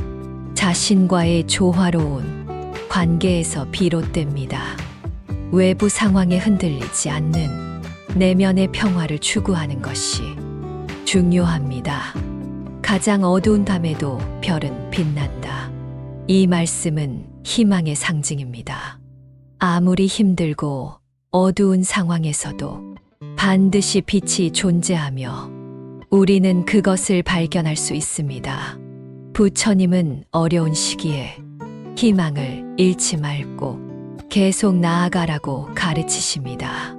자신과의 조화로운 관계에서 비롯됩니다. 외부 상황에 흔들리지 않는 내면의 평화를 추구하는 것이 중요합니다. 가장 어두운 밤에도 별은 빛난다. 이 말씀은 희망의 상징입니다. 아무리 힘들고 어두운 상황에서도 반드시 빛이 존재하며 우리는 그것을 발견할 수 있습니다. 부처님은 어려운 시기에 희망을 잃지 말고 계속 나아가라고 가르치십니다.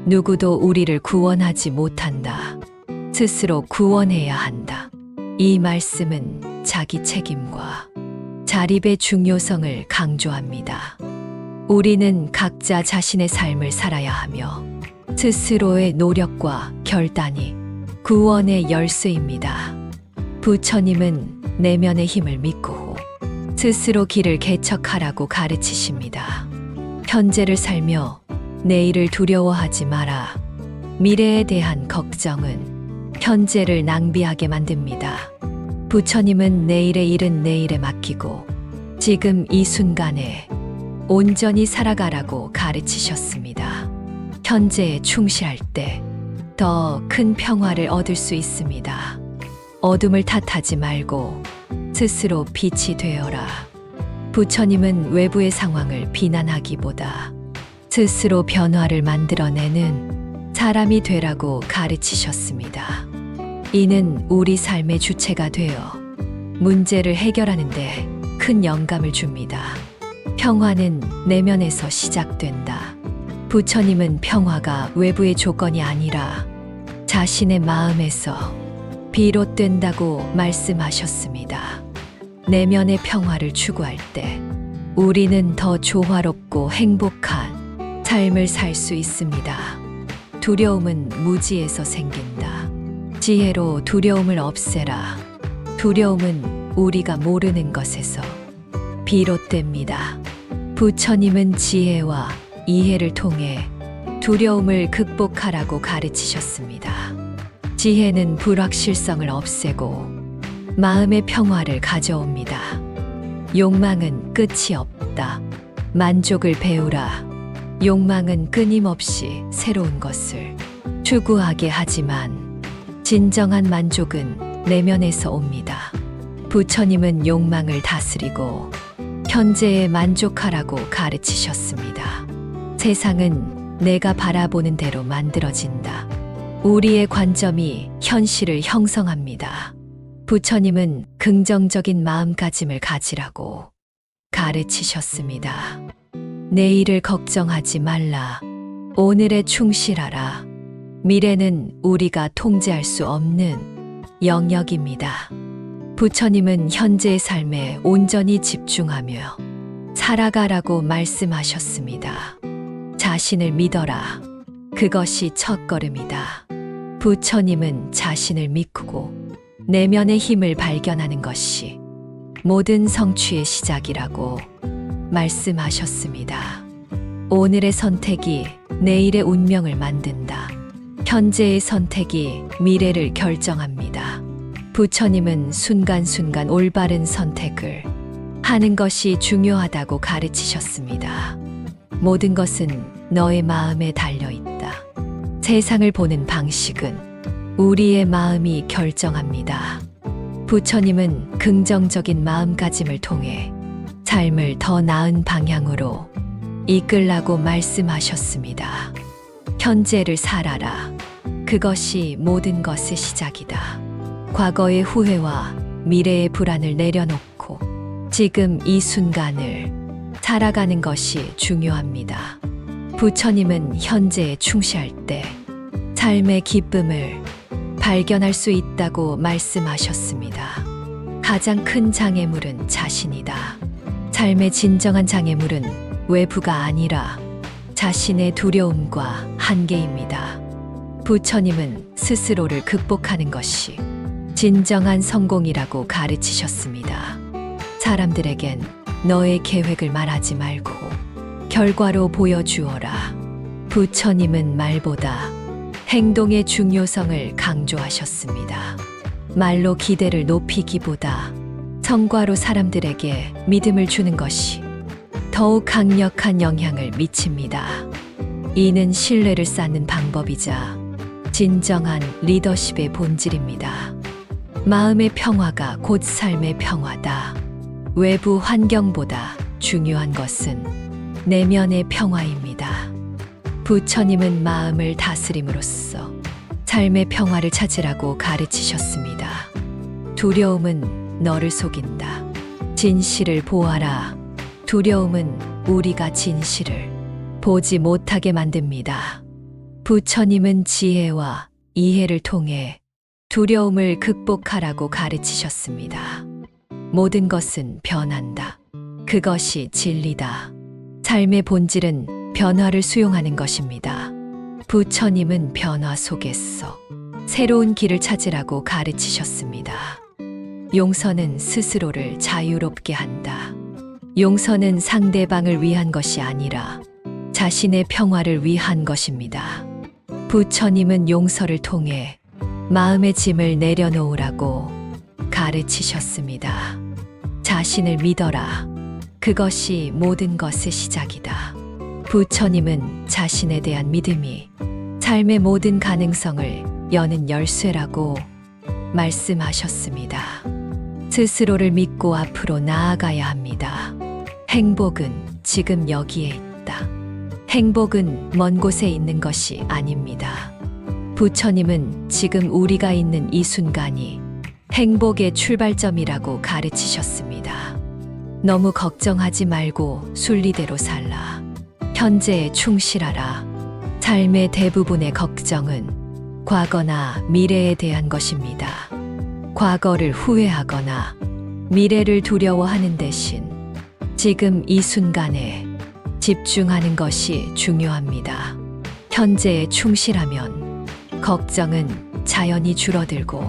누구도 우리를 구원하지 못한다. 스스로 구원해야 한다. 이 말씀은 자기 책임과 자립의 중요성을 강조합니다. 우리는 각자 자신의 삶을 살아야 하며 스스로의 노력과 결단이 구원의 열쇠입니다. 부처님은 내면의 힘을 믿고 스스로 길을 개척하라고 가르치십니다. 현재를 살며 내일을 두려워하지 마라. 미래에 대한 걱정은 현재를 낭비하게 만듭니다. 부처님은 내일의 일은 내일에 맡기고 지금 이 순간에 온전히 살아가라고 가르치셨습니다. 현재에 충실할 때 더 큰 평화를 얻을 수 있습니다. 어둠을 탓하지 말고 스스로 빛이 되어라. 부처님은 외부의 상황을 비난하기보다 스스로 변화를 만들어내는 사람이 되라고 가르치셨습니다. 이는 우리 삶의 주체가 되어 문제를 해결하는데 큰 영감을 줍니다. 평화는 내면에서 시작된다. 부처님은 평화가 외부의 조건이 아니라 자신의 마음에서 비롯된다고 말씀하셨습니다. 내면의 평화를 추구할 때 우리는 더 조화롭고 행복한 삶을 살 수 있습니다. 두려움은 무지에서 생긴다. 지혜로 두려움을 없애라. 두려움은 우리가 모르는 것에서 비롯됩니다. 부처님은 지혜와 이해를 통해 두려움을 극복하라고 가르치셨습니다. 지혜는 불확실성을 없애고 마음의 평화를 가져옵니다. 욕망은 끝이 없다. 만족을 배우라. 욕망은 끊임없이 새로운 것을 추구하게 하지만 진정한 만족은 내면에서 옵니다. 부처님은 욕망을 다스리고 현재에 만족하라고 가르치셨습니다. 세상은 내가 바라보는 대로 만들어진다. 우리의 관점이 현실을 형성합니다. 부처님은 긍정적인 마음가짐을 가지라고 가르치셨습니다. 내일을 걱정하지 말라. 오늘에 충실하라. 미래는 우리가 통제할 수 없는 영역입니다. 부처님은 현재의 삶에 온전히 집중하며 살아가라고 말씀하셨습니다. 자신을 믿어라. 그것이 첫걸음이다. 부처님은 자신을 믿고 내면의 힘을 발견하는 것이 모든 성취의 시작이라고 말씀하셨습니다. 오늘의 선택이 내일의 운명을 만든다. 현재의 선택이 미래를 결정합니다. 부처님은 순간순간 올바른 선택을 하는 것이 중요하다고 가르치셨습니다. 모든 것은 너의 마음에 달려 있다. 세상을 보는 방식은 우리의 마음이 결정합니다. 부처님은 긍정적인 마음가짐을 통해 삶을 더 나은 방향으로 이끌라고 말씀하셨습니다. 현재를 살아라. 그것이 모든 것의 시작이다. 과거의 후회와 미래의 불안을 내려놓고 지금 이 순간을 살아가는 것이 중요합니다. 부처님은 현재에 충실할 때 삶의 기쁨을 발견할 수 있다고 말씀하셨습니다. 가장 큰 장애물은 자신이다. 삶의 진정한 장애물은 외부가 아니라 자신의 두려움과 한계입니다. 부처님은 스스로를 극복하는 것이 진정한 성공이라고 가르치셨습니다. 사람들에겐 너의 계획을 말하지 말고 결과로 보여주어라. 부처님은 말보다 행동의 중요성을 강조하셨습니다. 말로 기대를 높이기보다 성과로 사람들에게 믿음을 주는 것이 더욱 강력한 영향을 미칩니다. 이는 신뢰를 쌓는 방법이자 진정한 리더십의 본질입니다. 마음의 평화가 곧 삶의 평화다. 외부 환경보다 중요한 것은 내면의 평화입니다. 부처님은 마음을 다스림으로써 삶의 평화를 찾으라고 가르치셨습니다. 두려움은 너를 속인다. 진실을 보아라. 두려움은 우리가 진실을 보지 못하게 만듭니다. 부처님은 지혜와 이해를 통해 두려움을 극복하라고 가르치셨습니다. 모든 것은 변한다. 그것이 진리다. 삶의 본질은 변화를 수용하는 것입니다. 부처님은 변화 속에서 새로운 길을 찾으라고 가르치셨습니다. 용서는 스스로를 자유롭게 한다. 용서는 상대방을 위한 것이 아니라 자신의 평화를 위한 것입니다. 부처님은 용서를 통해 마음의 짐을 내려놓으라고 가르치셨습니다. 자신을 믿어라. 그것이 모든 것의 시작이다. 부처님은 자신에 대한 믿음이 삶의 모든 가능성을 여는 열쇠라고 말씀하셨습니다. 스스로를 믿고 앞으로 나아가야 합니다. 행복은 지금 여기에 있다. 행복은 먼 곳에 있는 것이 아닙니다. 부처님은 지금 우리가 있는 이 순간이 행복의 출발점이라고 가르치셨습니다. 너무 걱정하지 말고 순리대로 살라. 현재에 충실하라. 삶의 대부분의 걱정은 과거나 미래에 대한 것입니다. 과거를 후회하거나 미래를 두려워하는 대신 지금 이 순간에 집중하는 것이 중요합니다. 현재에 충실하면 걱정은 자연히 줄어들고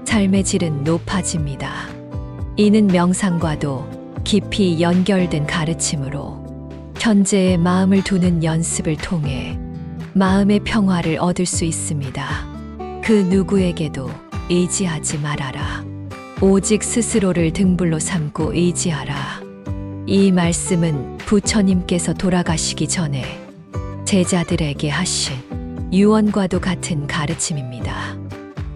삶의 질은 높아집니다. 이는 명상과도 깊이 연결된 가르침으로 현재에 마음을 두는 연습을 통해 마음의 평화를 얻을 수 있습니다. 그 누구에게도 의지하지 말아라. 오직 스스로를 등불로 삼고 의지하라. 이 말씀은 부처님께서 돌아가시기 전에 제자들에게 하신 유언과도 같은 가르침입니다.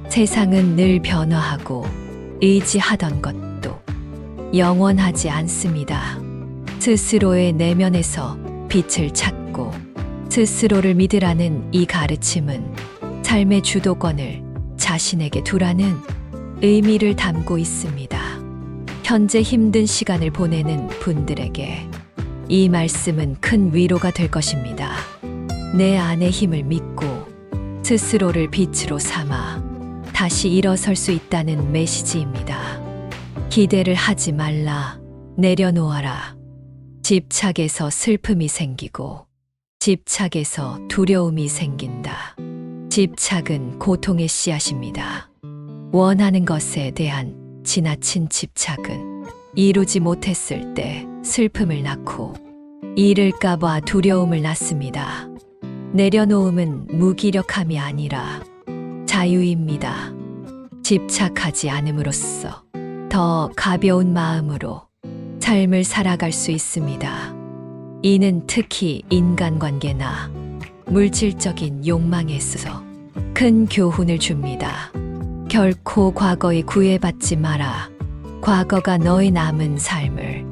세상은 늘 변화하고 의지하던 것도 영원하지 않습니다. 스스로의 내면에서 빛을 찾고 스스로를 믿으라는 이 가르침은 삶의 주도권을 자신에게 두라는 의미를 담고 있습니다. 현재 힘든 시간을 보내는 분들에게 이 말씀은 큰 위로가 될 것입니다. 내 안의 힘을 믿고 스스로를 빛으로 삼아 다시 일어설 수 있다는 메시지입니다. 기대를 하지 말라. 내려놓아라. 집착에서 슬픔이 생기고 집착에서 두려움이 생긴다. 집착은 고통의 씨앗입니다. 원하는 것에 대한 지나친 집착은 이루지 못했을 때 슬픔을 낳고 잃을까봐 두려움을 낳습니다. 내려놓음은 무기력함이 아니라 자유입니다. 집착하지 않음으로써 더 가벼운 마음으로 삶을 살아갈 수 있습니다. 이는 특히 인간관계나 물질적인 욕망에 있어서 큰 교훈을 줍니다. 결코 과거에 구애받지 마라. 과거가 너의 남은 삶을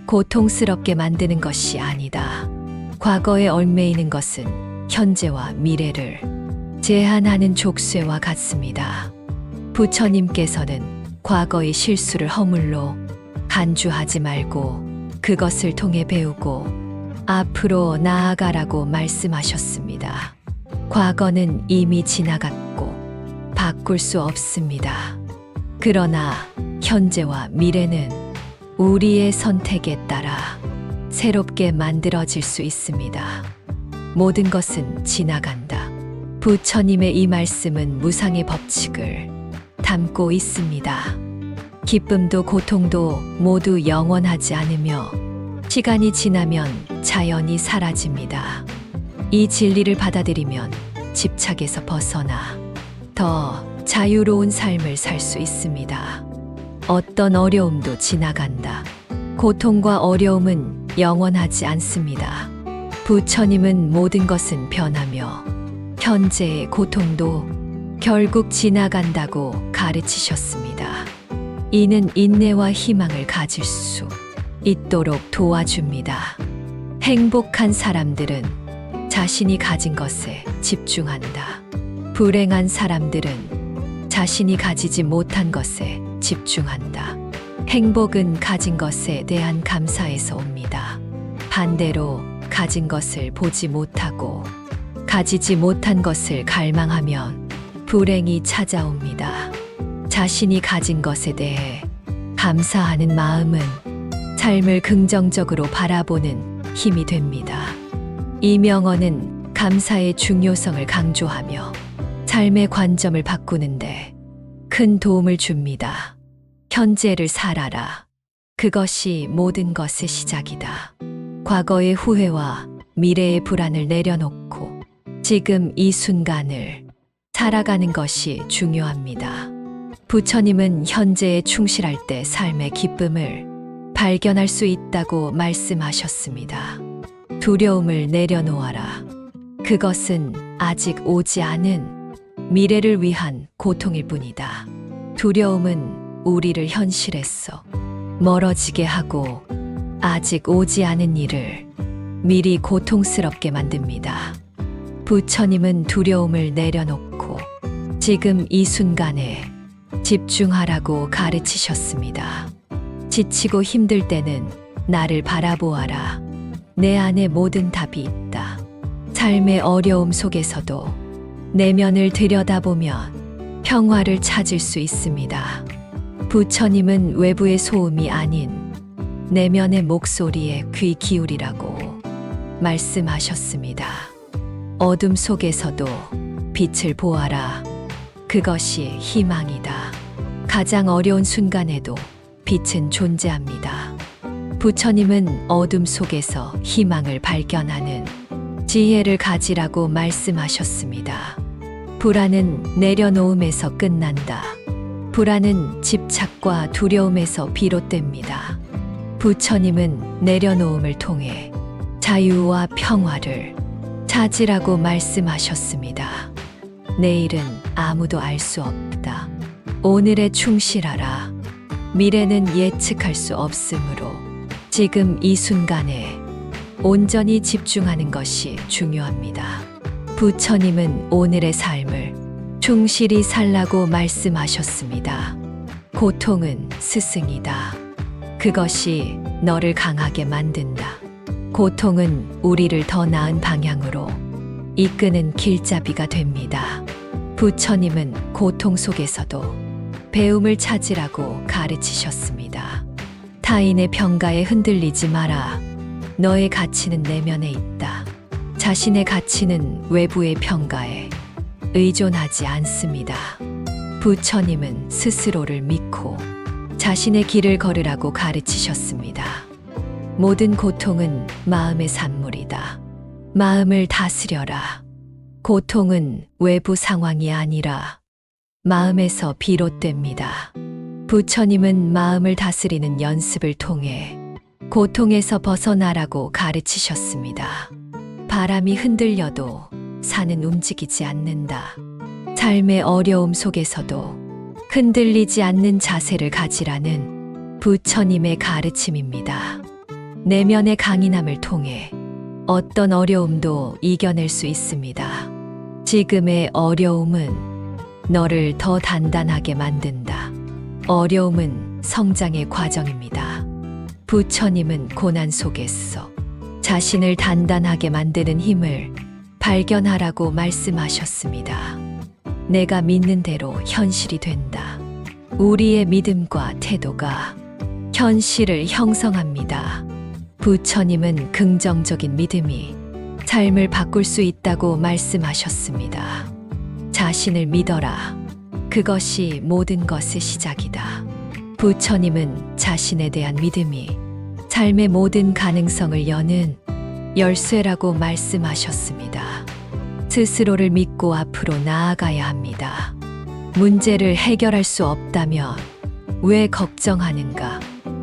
고통스럽게 만드는 것이 아니다. 과거에 얽매이는 것은 현재와 미래를 제한하는 족쇄와 같습니다. 부처님께서는 과거의 실수를 허물로 간주하지 말고 그것을 통해 배우고 앞으로 나아가라고 말씀하셨습니다. 과거는 이미 지나갔고 바꿀 수 없습니다. 그러나 현재와 미래는 우리의 선택에 따라 새롭게 만들어질 수 있습니다. 모든 것은 지나간다. 부처님의 이 말씀은 무상의 법칙을 담고 있습니다. 기쁨도 고통도 모두 영원하지 않으며 시간이 지나면 자연히 사라집니다. 이 진리를 받아들이면 집착에서 벗어나 더 자유로운 삶을 살 수 있습니다. 어떤 어려움도 지나간다. 고통과 어려움은 영원하지 않습니다. 부처님은 모든 것은 변하며 현재의 고통도 결국 지나간다고 가르치셨습니다. 이는 인내와 희망을 가질 수 있도록 도와줍니다. 행복한 사람들은 자신이 가진 것에 집중한다. 불행한 사람들은 자신이 가지지 못한 것에 집중한다. 행복은 가진 것에 대한 감사에서 옵니다. 반대로 가진 것을 보지 못하고 가지지 못한 것을 갈망하면 불행이 찾아옵니다. 자신이 가진 것에 대해 감사하는 마음은 삶을 긍정적으로 바라보는 힘이 됩니다. 이 명언은 감사의 중요성을 강조하며 삶의 관점을 바꾸는데 큰 도움을 줍니다. 현재를 살아라. 그것이 모든 것의 시작이다. 과거의 후회와 미래의 불안을 내려놓고 지금 이 순간을 살아가는 것이 중요합니다. 부처님은 현재에 충실할 때 삶의 기쁨을 발견할 수 있다고 말씀하셨습니다. 두려움을 내려놓아라. 그것은 아직 오지 않은 미래를 위한 고통일 뿐이다. 두려움은 우리를 현실에서 멀어지게 하고 아직 오지 않은 일을 미리 고통스럽게 만듭니다. 부처님은 두려움을 내려놓고 지금 이 순간에 집중하라고 가르치셨습니다. 지치고 힘들 때는 나를 바라보아라. 내 안에 모든 답이 있다. 삶의 어려움 속에서도 내면을 들여다보면 평화를 찾을 수 있습니다. 부처님은 외부의 소음이 아닌 내면의 목소리에 귀 기울이라고 말씀하셨습니다. 어둠 속에서도 빛을 보아라. 그것이 희망이다. 가장 어려운 순간에도 빛은 존재합니다. 부처님은 어둠 속에서 희망을 발견하는 지혜를 가지라고 말씀하셨습니다. 불안은 내려놓음에서 끝난다. 불안은 집착과 두려움에서 비롯됩니다. 부처님은 내려놓음을 통해 자유와 평화를 찾으라고 말씀하셨습니다. 내일은 아무도 알 수 없다. 오늘에 충실하라. 미래는 예측할 수 없으므로 지금 이 순간에 온전히 집중하는 것이 중요합니다. 부처님은 오늘의 삶을 충실히 살라고 말씀하셨습니다. 고통은 스승이다. 그것이 너를 강하게 만든다. 고통은 우리를 더 나은 방향으로 이끄는 길잡이가 됩니다. 부처님은 고통 속에서도 배움을 찾으라고 가르치셨습니다. 타인의 평가에 흔들리지 마라. 너의 가치는 내면에 있다. 자신의 가치는 외부의 평가에 의존하지 않습니다. 부처님은 스스로를 믿고 자신의 길을 걸으라고 가르치셨습니다. 모든 고통은 마음의 산물이다. 마음을 다스려라. 고통은 외부 상황이 아니라 마음에서 비롯됩니다. 부처님은 마음을 다스리는 연습을 통해 고통에서 벗어나라고 가르치셨습니다. 바람이 흔들려도 산은 움직이지 않는다. 삶의 어려움 속에서도 흔들리지 않는 자세를 가지라는 부처님의 가르침입니다. 내면의 강인함을 통해 어떤 어려움도 이겨낼 수 있습니다. 지금의 어려움은 너를 더 단단하게 만든다. 어려움은 성장의 과정입니다. 부처님은 고난 속에서 자신을 단단하게 만드는 힘을 발견하라고 말씀하셨습니다. 내가 믿는 대로 현실이 된다. 우리의 믿음과 태도가 현실을 형성합니다. 부처님은 긍정적인 믿음이 삶을 바꿀 수 있다고 말씀하셨습니다. 자신을 믿어라. 그것이 모든 것의 시작이다. 부처님은 자신에 대한 믿음이 삶의 모든 가능성을 여는 열쇠라고 말씀하셨습니다. 스스로를 믿고 앞으로 나아가야 합니다. 문제를 해결할 수 없다면 왜 걱정하는가?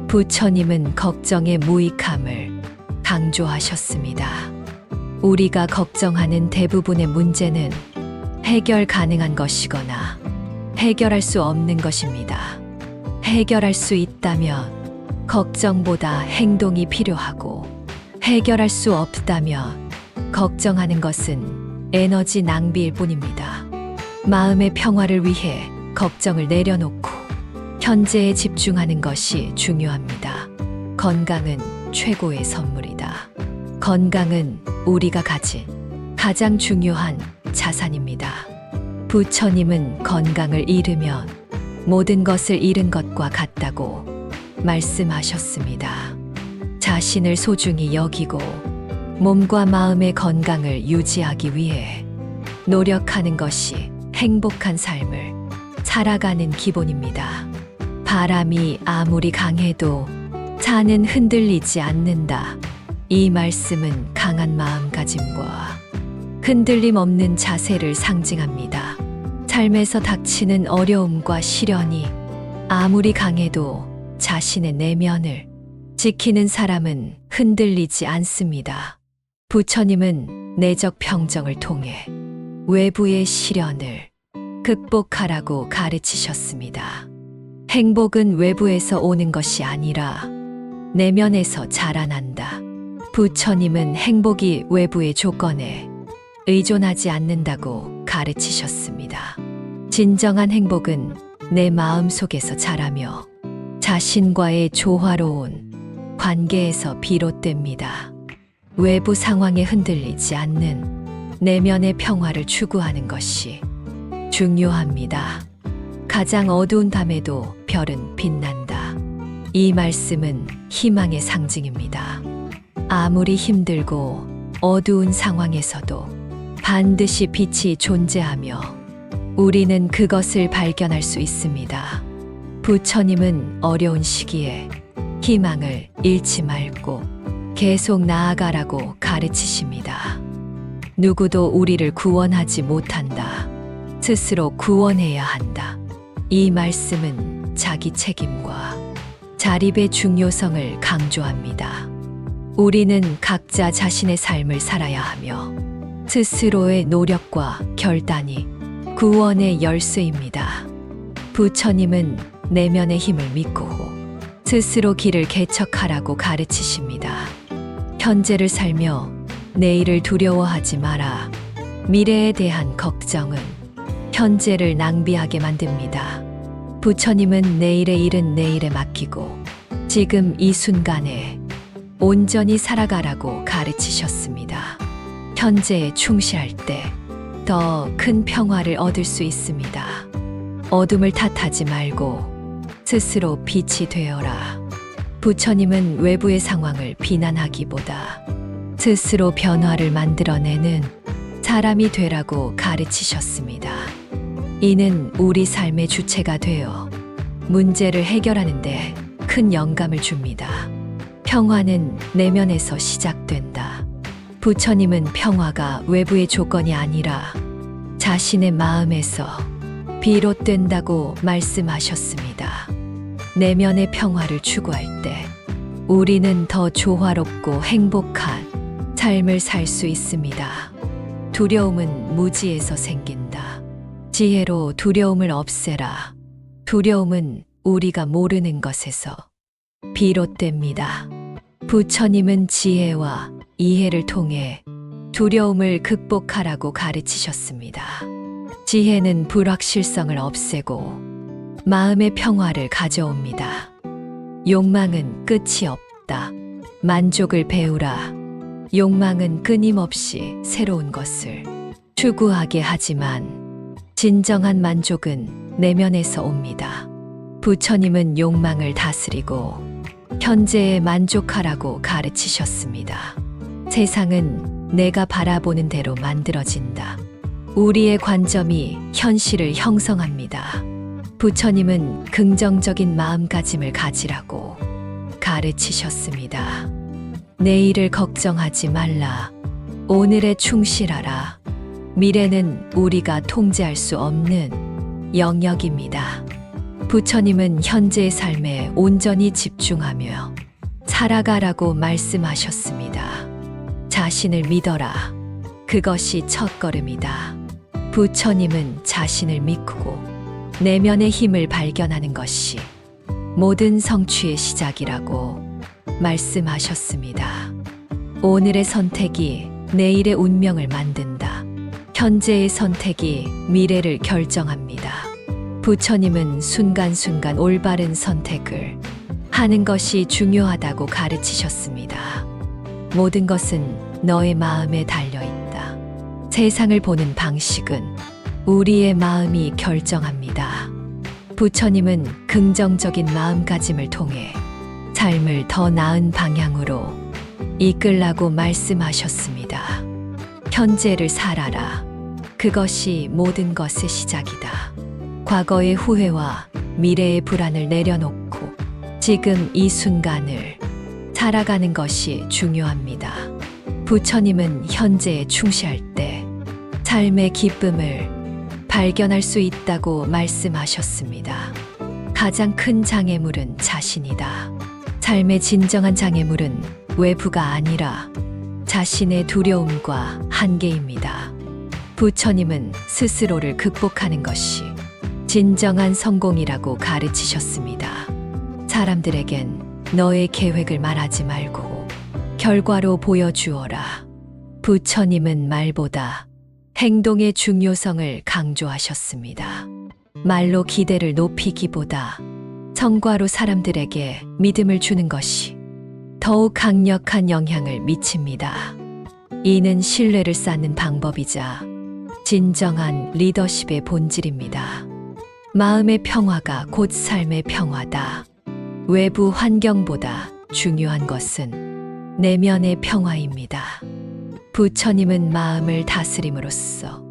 부처님은 걱정의 무익함을 강조하셨습니다. 우리가 걱정하는 대부분의 문제는 해결 가능한 것이거나 해결할 수 없는 것입니다. 해결할 수 있다면 걱정보다 행동이 필요하고 해결할 수 없다면 걱정하는 것은 에너지 낭비일 뿐입니다. 마음의 평화를 위해 걱정을 내려놓고 현재에 집중하는 것이 중요합니다. 건강은 최고의 선물이다. 건강은 우리가 가진 가장 중요한 자산입니다. 부처님은 건강을 잃으면 모든 것을 잃은 것과 같다고 말씀하셨습니다. 자신을 소중히 여기고 몸과 마음의 건강을 유지하기 위해 노력하는 것이 행복한 삶을 살아가는 기본입니다. 바람이 아무리 강해도 산은 흔들리지 않는다. 이 말씀은 강한 마음가짐과 흔들림 없는 자세를 상징합니다. 삶에서 닥치는 어려움과 시련이 아무리 강해도 자신의 내면을 지키는 사람은 흔들리지 않습니다. 부처님은 내적 평정을 통해 외부의 시련을 극복하라고 가르치셨습니다. 행복은 외부에서 오는 것이 아니라 내면에서 자라난다. 부처님은 행복이 외부의 조건에 의존하지 않는다고 가르치셨습니다. 진정한 행복은 내 마음 속에서 자라며 자신과의 조화로운 관계에서 비롯됩니다. 외부 상황에 흔들리지 않는 내면의 평화를 추구하는 것이 중요합니다. 가장 어두운 밤에도 별은 빛난다. 이 말씀은 희망의 상징입니다. 아무리 힘들고 어두운 상황에서도 반드시 빛이 존재하며 우리는 그것을 발견할 수 있습니다. 부처님은 어려운 시기에 희망을 잃지 말고 계속 나아가라고 가르치십니다. 누구도 우리를 구원하지 못한다. 스스로 구원해야 한다. 이 말씀은 자기 책임과 자립의 중요성을 강조합니다. 우리는 각자 자신의 삶을 살아야 하며 스스로의 노력과 결단이 구원의 열쇠입니다. 부처님은 내면의 힘을 믿고 스스로 길을 개척하라고 가르치십니다. 현재를 살며 내일을 두려워하지 마라. 미래에 대한 걱정은 현재를 낭비하게 만듭니다. 부처님은 내일의 일은 내일에 맡기고 지금 이 순간에 온전히 살아가라고 가르치셨습니다. 현재에 충실할 때 더 큰 평화를 얻을 수 있습니다. 어둠을 탓하지 말고 스스로 빛이 되어라. 부처님은 외부의 상황을 비난하기보다 스스로 변화를 만들어내는 사람이 되라고 가르치셨습니다. 이는 우리 삶의 주체가 되어 문제를 해결하는데 큰 영감을 줍니다. 평화는 내면에서 시작된다. 부처님은 평화가 외부의 조건이 아니라 자신의 마음에서 비롯된다고 말씀하셨습니다. 내면의 평화를 추구할 때 우리는 더 조화롭고 행복한 삶을 살 수 있습니다. 두려움은 무지에서 생긴다. 지혜로 두려움을 없애라. 두려움은 우리가 모르는 것에서 비롯됩니다. 부처님은 지혜와 이해를 통해 두려움을 극복하라고 가르치셨습니다. 지혜는 불확실성을 없애고 마음의 평화를 가져옵니다. 욕망은 끝이 없다. 만족을 배우라. 욕망은 끊임없이 새로운 것을 추구하게 하지만 진정한 만족은 내면에서 옵니다. 부처님은 욕망을 다스리고 현재에 만족하라고 가르치셨습니다. 세상은 내가 바라보는 대로 만들어진다. 우리의 관점이 현실을 형성합니다. 부처님은 긍정적인 마음가짐을 가지라고 가르치셨습니다. 내일을 걱정하지 말라. 오늘에 충실하라. 미래는 우리가 통제할 수 없는 영역입니다. 부처님은 현재의 삶에 온전히 집중하며 살아가라고 말씀하셨습니다. 자신을 믿어라. 그것이 첫걸음이다. 부처님은 자신을 믿고 내면의 힘을 발견하는 것이 모든 성취의 시작이라고 말씀하셨습니다. 오늘의 선택이 내일의 운명을 만든다. 현재의 선택이 미래를 결정합니다. 부처님은 순간순간 올바른 선택을 하는 것이 중요하다고 가르치셨습니다. 모든 것은 너의 마음에 달려있다. 세상을 보는 방식은 우리의 마음이 결정합니다. 부처님은 긍정적인 마음가짐을 통해 삶을 더 나은 방향으로 이끌라고 말씀하셨습니다. 현재를 살아라. 그것이 모든 것의 시작이다. 과거의 후회와 미래의 불안을 내려놓고 지금 이 순간을 살아가는 것이 중요합니다. 부처님은 현재에 충실할 때 삶의 기쁨을 발견할 수 있다고 말씀하셨습니다. 가장 큰 장애물은 자신이다. 삶의 진정한 장애물은 외부가 아니라 자신의 두려움과 한계입니다. 부처님은 스스로를 극복하는 것이 진정한 성공이라고 가르치셨습니다. 사람들에겐 너의 계획을 말하지 말고 결과로 보여주어라. 부처님은 말보다 행동의 중요성을 강조하셨습니다. 말로 기대를 높이기보다 성과로 사람들에게 믿음을 주는 것이 더욱 강력한 영향을 미칩니다. 이는 신뢰를 쌓는 방법이자 진정한 리더십의 본질입니다. 마음의 평화가 곧 삶의 평화다. 외부 환경보다 중요한 것은 내면의 평화입니다. 부처님은 마음을 다스림으로써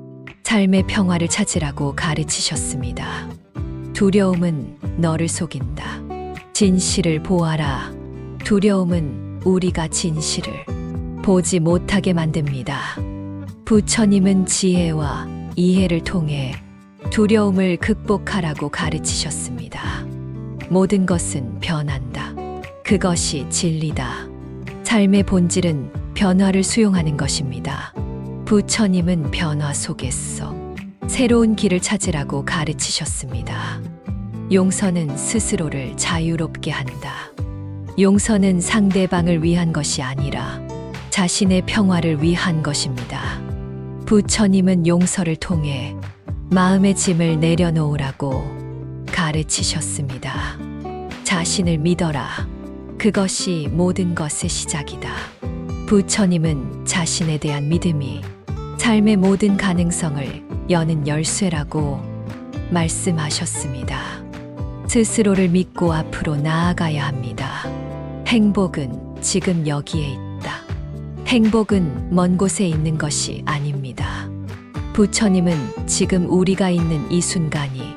삶의 평화를 찾으라고 가르치셨습니다. 두려움은 너를 속인다. 진실을 보아라. 두려움은 우리가 진실을 보지 못하게 만듭니다. 부처님은 지혜와 이해를 통해 두려움을 극복하라고 가르치셨습니다. 모든 것은 변한다. 그것이 진리다. 삶의 본질은 변화를 수용하는 것입니다. 부처님은 변화 속에서 새로운 길을 찾으라고 가르치셨습니다. 용서는 스스로를 자유롭게 한다. 용서는 상대방을 위한 것이 아니라 자신의 평화를 위한 것입니다. 부처님은 용서를 통해 마음의 짐을 내려놓으라고 가르치셨습니다. 자신을 믿어라. 그것이 모든 것의 시작이다. 부처님은 자신에 대한 믿음이 삶의 모든 가능성을 여는 열쇠라고 말씀하셨습니다. 스스로를 믿고 앞으로 나아가야 합니다. 행복은 지금 여기에 있다. 행복은 먼 곳에 있는 것이 아닙니다. 부처님은 지금 우리가 있는 이 순간이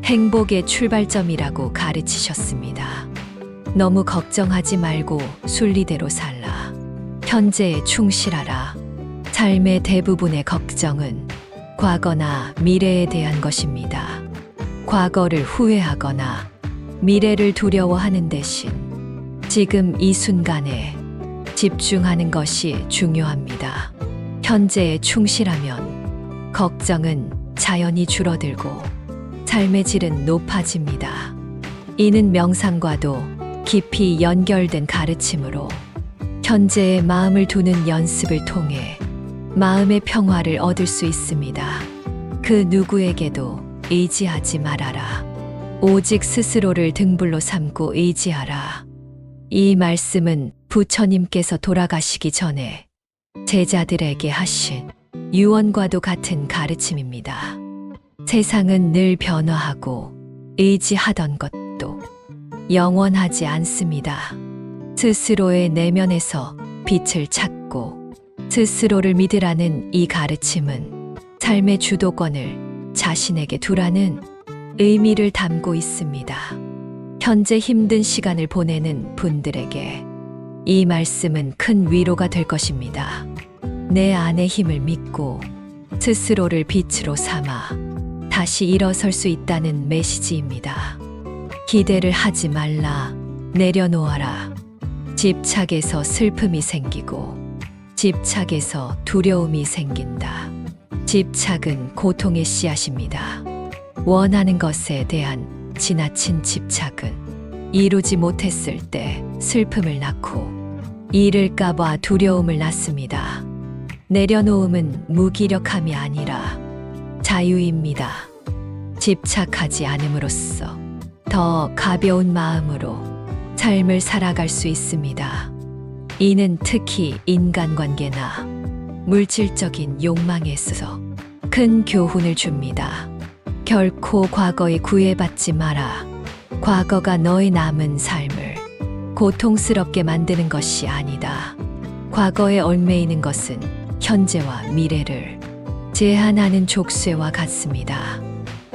행복의 출발점이라고 가르치셨습니다. 너무 걱정하지 말고 순리대로 살라. 현재에 충실하라. 삶의 대부분의 걱정은 과거나 미래에 대한 것입니다. 과거를 후회하거나 미래를 두려워하는 대신 지금 이 순간에 집중하는 것이 중요합니다. 현재에 충실하면 걱정은 자연히 줄어들고 삶의 질은 높아집니다. 이는 명상과도 깊이 연결된 가르침으로 현재에 마음을 두는 연습을 통해 마음의 평화를 얻을 수 있습니다. 그 누구에게도 의지하지 말아라. 오직 스스로를 등불로 삼고 의지하라. 이 말씀은 부처님께서 돌아가시기 전에 제자들에게 하신 유언과도 같은 가르침입니다. 세상은 늘 변화하고 의지하던 것도 영원하지 않습니다. 스스로의 내면에서 빛을 찾고 스스로를 믿으라는 이 가르침은 삶의 주도권을 자신에게 두라는 의미를 담고 있습니다. 현재 힘든 시간을 보내는 분들에게 이 말씀은 큰 위로가 될 것입니다. 내 안의 힘을 믿고 스스로를 빛으로 삼아 다시 일어설 수 있다는 메시지입니다. 기대를 하지 말라. 내려놓아라. 집착에서 슬픔이 생기고 집착에서 두려움이 생긴다. 집착은 고통의 씨앗입니다. 원하는 것에 대한 지나친 집착은 이루지 못했을 때 슬픔을 낳고 잃을까봐 두려움을 낳습니다. 내려놓음은 무기력함이 아니라 자유입니다. 집착하지 않음으로써 더 가벼운 마음으로 삶을 살아갈 수 있습니다. 이는 특히 인간관계나 물질적인 욕망에서 큰 교훈을 줍니다. 결코 과거에 구애받지 마라. 과거가 너의 남은 삶을 고통스럽게 만드는 것이 아니다. 과거에 얽매이는 것은 현재와 미래를 제한하는 족쇄와 같습니다.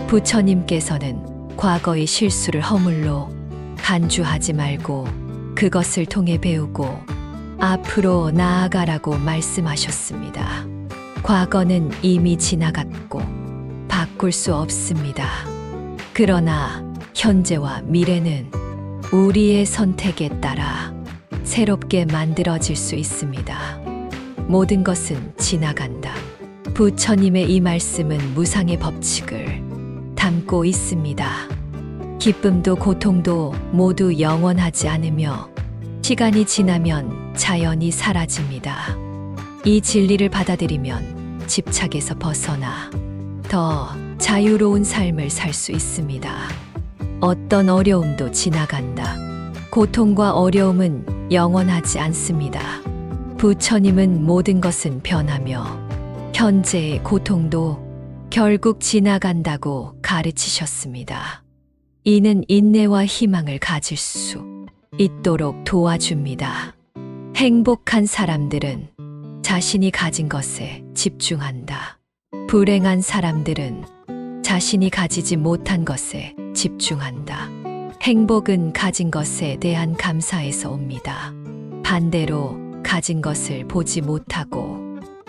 부처님께서는 과거의 실수를 허물로 간주하지 말고 그것을 통해 배우고 앞으로 나아가라고 말씀하셨습니다. 과거는 이미 지나갔고 바꿀 수 없습니다. 그러나 현재와 미래는 우리의 선택에 따라 새롭게 만들어질 수 있습니다. 모든 것은 지나간다. 부처님의 이 말씀은 무상의 법칙을 담고 있습니다. 기쁨도 고통도 모두 영원하지 않으며 시간이 지나면 자연히 사라집니다. 이 진리를 받아들이면 집착에서 벗어나 더 자유로운 삶을 살 수 있습니다. 어떤 어려움도 지나간다. 고통과 어려움은 영원하지 않습니다. 부처님은 모든 것은 변하며 현재의 고통도 결국 지나간다고 가르치셨습니다. 이는 인내와 희망을 가질 수 있도록 도와줍니다. 행복한 사람들은 자신이 가진 것에 집중한다. 불행한 사람들은 자신이 가지지 못한 것에 집중한다. 행복은 가진 것에 대한 감사에서 옵니다. 반대로 가진 것을 보지 못하고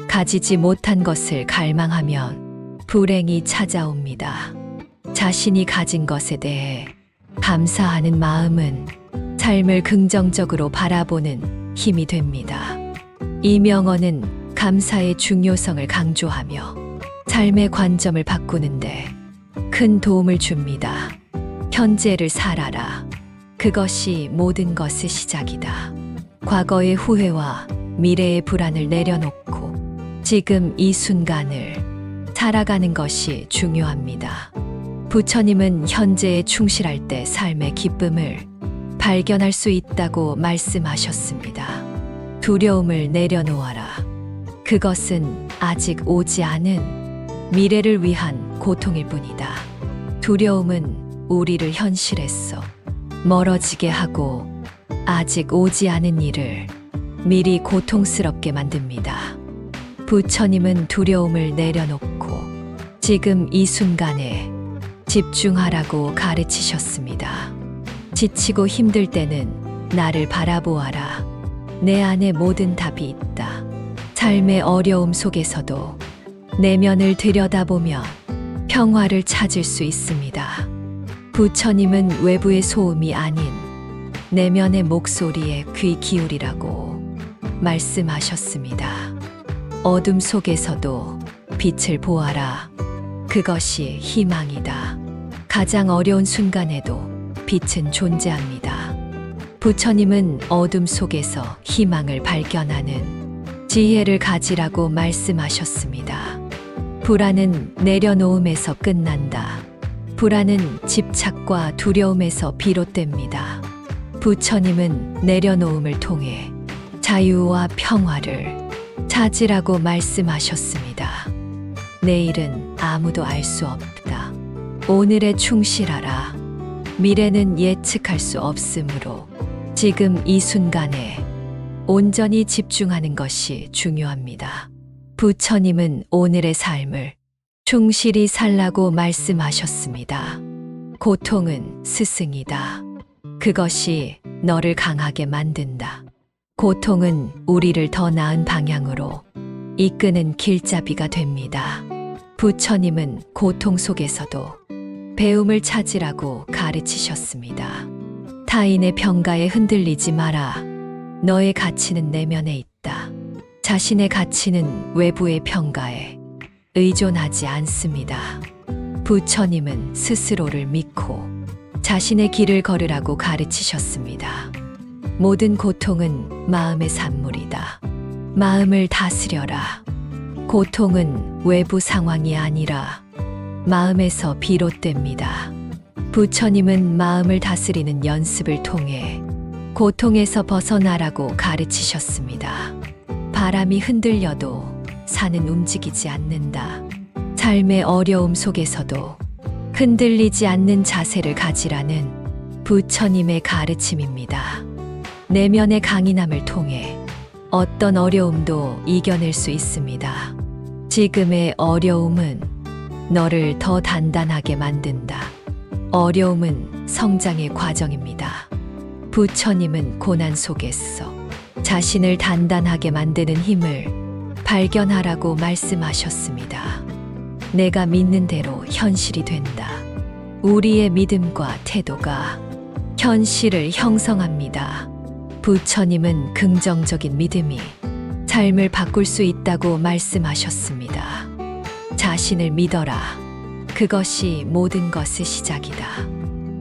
가지지 못한 것을 갈망하면 불행이 찾아옵니다. 자신이 가진 것에 대해 감사하는 마음은 삶을 긍정적으로 바라보는 힘이 됩니다. 이 명언은 감사의 중요성을 강조하며 삶의 관점을 바꾸는데 큰 도움을 줍니다. 현재를 살아라. 그것이 모든 것의 시작이다. 과거의 후회와 미래의 불안을 내려놓고 지금 이 순간을 살아가는 것이 중요합니다. 부처님은 현재에 충실할 때 삶의 기쁨을 발견할 수 있다고 말씀하셨습니다. 두려움을 내려놓아라. 그것은 아직 오지 않은 미래를 위한 고통일 뿐이다. 두려움은 우리를 현실에서 멀어지게 하고 아직 오지 않은 일을 미리 고통스럽게 만듭니다. 부처님은 두려움을 내려놓고 지금 이 순간에 집중하라고 가르치셨습니다. 지치고 힘들 때는 나를 바라보아라. 내 안에 모든 답이 있다. 삶의 어려움 속에서도 내면을 들여다보며 평화를 찾을 수 있습니다. 부처님은 외부의 소음이 아닌 내면의 목소리에 귀 기울이라고 말씀하셨습니다. 어둠 속에서도 빛을 보아라. 그것이 희망이다. 가장 어려운 순간에도 빛은 존재합니다. 부처님은 어둠 속에서 희망을 발견하는 지혜를 가지라고 말씀하셨습니다. 불안은 내려놓음에서 끝난다. 불안은 집착과 두려움에서 비롯됩니다. 부처님은 내려놓음을 통해 자유와 평화를 찾으라고 말씀하셨습니다. 내일은 아무도 알 수 없다. 오늘에 충실하라. 미래는 예측할 수 없으므로 지금 이 순간에 온전히 집중하는 것이 중요합니다. 부처님은 오늘의 삶을 충실히 살라고 말씀하셨습니다. 고통은 스승이다. 그것이 너를 강하게 만든다. 고통은 우리를 더 나은 방향으로 이끄는 길잡이가 됩니다. 부처님은 고통 속에서도 배움을 찾으라고 가르치셨습니다. 타인의 평가에 흔들리지 마라. 너의 가치는 내면에 있다. 자신의 가치는 외부의 평가에 의존하지 않습니다. 부처님은 스스로를 믿고 자신의 길을 걸으라고 가르치셨습니다. 모든 고통은 마음의 산물이다. 마음을 다스려라. 고통은 외부 상황이 아니라 마음에서 비롯됩니다. 부처님은 마음을 다스리는 연습을 통해 고통에서 벗어나라고 가르치셨습니다. 바람이 흔들려도 산은 움직이지 않는다. 삶의 어려움 속에서도 흔들리지 않는 자세를 가지라는 부처님의 가르침입니다. 내면의 강인함을 통해 어떤 어려움도 이겨낼 수 있습니다. 지금의 어려움은 너를 더 단단하게 만든다. 어려움은 성장의 과정입니다. 부처님은 고난 속에서 자신을 단단하게 만드는 힘을 발견하라고 말씀하셨습니다. 내가 믿는 대로 현실이 된다. 우리의 믿음과 태도가 현실을 형성합니다. 부처님은 긍정적인 믿음이 삶을 바꿀 수 있다고 말씀하셨습니다. 자신을 믿어라. 그것이 모든 것의 시작이다.